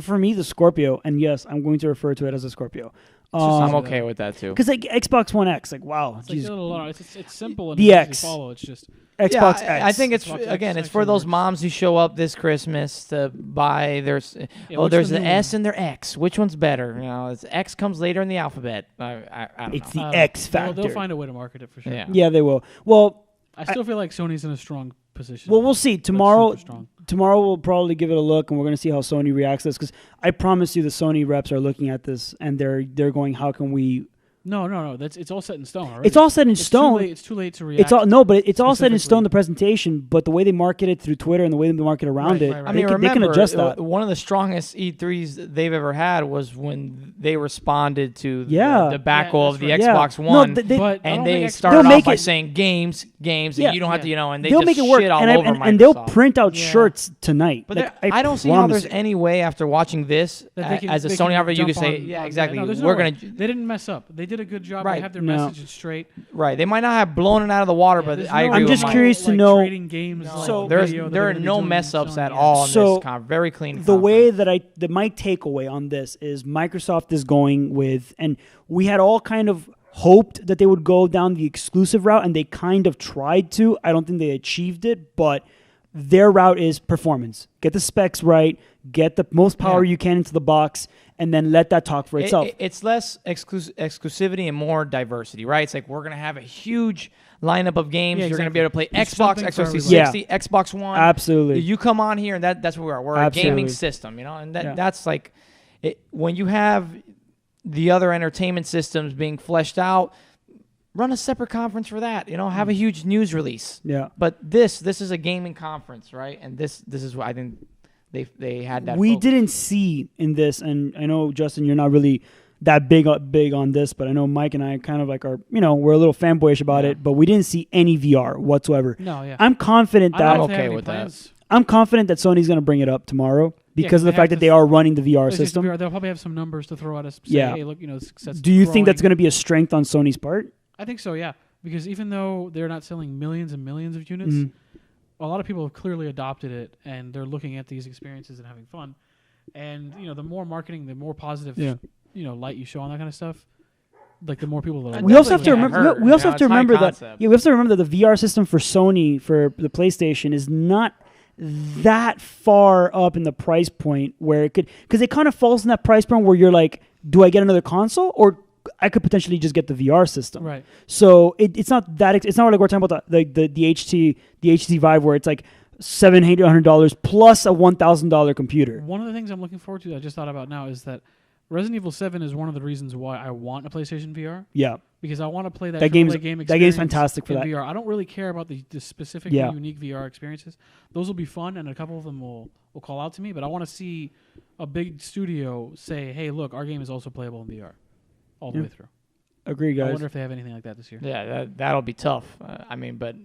For me, the Scorpio, and yes, I'm going to refer to it as a Scorpio. I'm okay with that too. Because like Xbox One X, like wow, It's, like a little, it's simple and the easy X. to follow. It's just Xbox X. I think it's Xbox again, X it's for those moms who show up this Christmas to buy their. what's There's the an new S and their X. Which one's better? You know, it's X comes later in the alphabet. I don't It's know. the X factor. They'll find a way to market it for sure. Yeah, they will. Well, I still feel like Sony's in a strong position. Well, we'll see. Tomorrow, super strong. tomorrow we'll probably give it a look, and we're going to see how Sony reacts to this. Because I promise you, the Sony reps are looking at this, and they're going, "How can we?" No. It's all set in stone already. It's all set in stone. It's too late to react. It's all set in stone. The presentation, but the way they market it through Twitter and the way they market around it, I mean, they can adjust that. One of the strongest E3s they've ever had was when they responded to Yeah. the debacle of the right. Xbox Yeah. One, No, they- and they They'll started make off by it- saying games, and you don't have to, and they they'll just make it work, shit all and, over and they'll Microsoft. print out shirts tonight. But Like, I don't see how promise there's you. any way after watching this That they can- as a they Sony can operator you could jump say, on- yeah, on- exactly. No, there's no We're way. gonna. They didn't mess up. They did a good job. Right. They have their No. messages straight. Right, they might not have blown it out of the water, but I agree I'm with just Mike. curious to know. Trading games. So there they're are gonna be no doing mess ups Sony, at yeah. all in So, this very clean. The way that my takeaway on this is Microsoft is going with, and we had all kind of hoped that they would go down the exclusive route, and they kind of tried to. I don't think they achieved it, but their route is performance. Get the specs right, get the most power you can into the box, and then let that talk for itself. It's less exclusivity and more diversity, right? It's like we're gonna have a huge lineup of games. Yeah, You're gonna exactly. be able to play There's Xbox, something for Xbox everybody. 360, Xbox One. Absolutely. You come on here, and that's what we are. We're a Absolutely. gaming system, and that's like when you have the other entertainment systems being fleshed out. Run a separate conference for that. Have a huge news release. Yeah. But this is a gaming conference, right? And this is what I think they had that. We focus. didn't see in this, and I know Justin, you're not really that big on this, but I know Mike and I kind of like we're a little fanboyish about it, but we didn't see any VR whatsoever. No, yeah. I'm confident that I'm okay with that. I'm confident that Sony's going to bring it up tomorrow because of the fact that they are running the VR system. They'll probably have some numbers to throw at us. Say, Yeah. Hey, look, success. Do you think that's growing. going to be a strength on Sony's part? I think so, yeah. Because even though they're not selling millions and millions of units, a lot of people have clearly adopted it, and they're looking at these experiences and having fun. And the more marketing, the more positive, light you show on that kind of stuff, like the more people that are. We also have to remember. We also have to remember that. Yeah, we have to remember that the VR system for Sony for the PlayStation is not that far up in the price point where it could, because it kind of falls in that price point where you're like, do I get another console or I could potentially just get the VR system. Right. So it's not that it's not like we're talking about the HTC Vive where it's like $700-800 plus a $1,000 computer. One of the things I'm looking forward to that I just thought about now is that Resident Evil 7 is one of the reasons why I want a PlayStation VR. Yeah. Because I want to play that game experience is fantastic for in that. VR. I don't really care about the specific unique VR experiences. Those will be fun, and a couple of them will call out to me, but I want to see a big studio say, hey, look, our game is also playable in VR all the way through. Agree, guys. I wonder if they have anything like that this year. Yeah, that'll be tough. But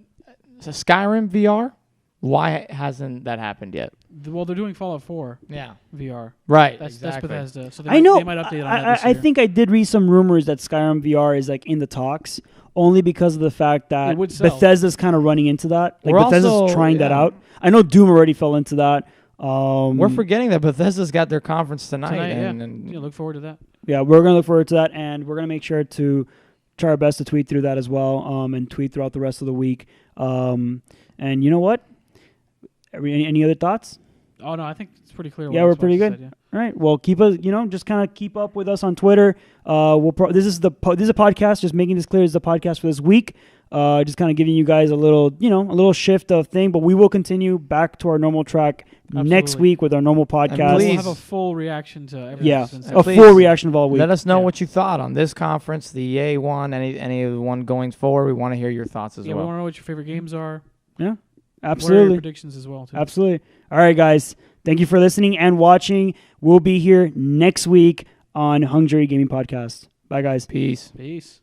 so Skyrim VR, why hasn't that happened yet? Well, they're doing Fallout 4 Yeah. VR. Right, That's exactly. Bethesda. So I know. They might update on that this I year. think I did read some rumors that Skyrim VR is like in the talks, only because of the fact that It would sell. Bethesda's kind of running into that. Like We're Bethesda's also- trying that yeah. out. I know Doom already fell into that. We're forgetting that Bethesda's got their conference tonight. yeah. and Look forward to that. Yeah, we're gonna look forward to that, and we're gonna make sure to try our best to tweet through that as well, and tweet throughout the rest of the week. And you know what? Any other thoughts? Oh no, I think it's pretty clear. Yeah, we're pretty good. Said, yeah. All right. Well, keep us. Just kind of keep up with us on Twitter. This is a podcast. Just making this clear. This is a podcast for this week. Just kind of giving you guys a little shift of thing. But we will continue back to our normal track next week with our normal podcast. We'll have a full reaction to everything. Yeah, full reaction of all week. Let us know what you thought on this conference, the EA one, any of the one going forward. We want to hear your thoughts as well. Yeah, we want to know what your favorite games are. Yeah, absolutely. What are your predictions as well, too? Absolutely. All right, guys. Thank you for listening and watching. We'll be here next week on Hung Jury Gaming Podcast. Bye, guys. Peace. Peace.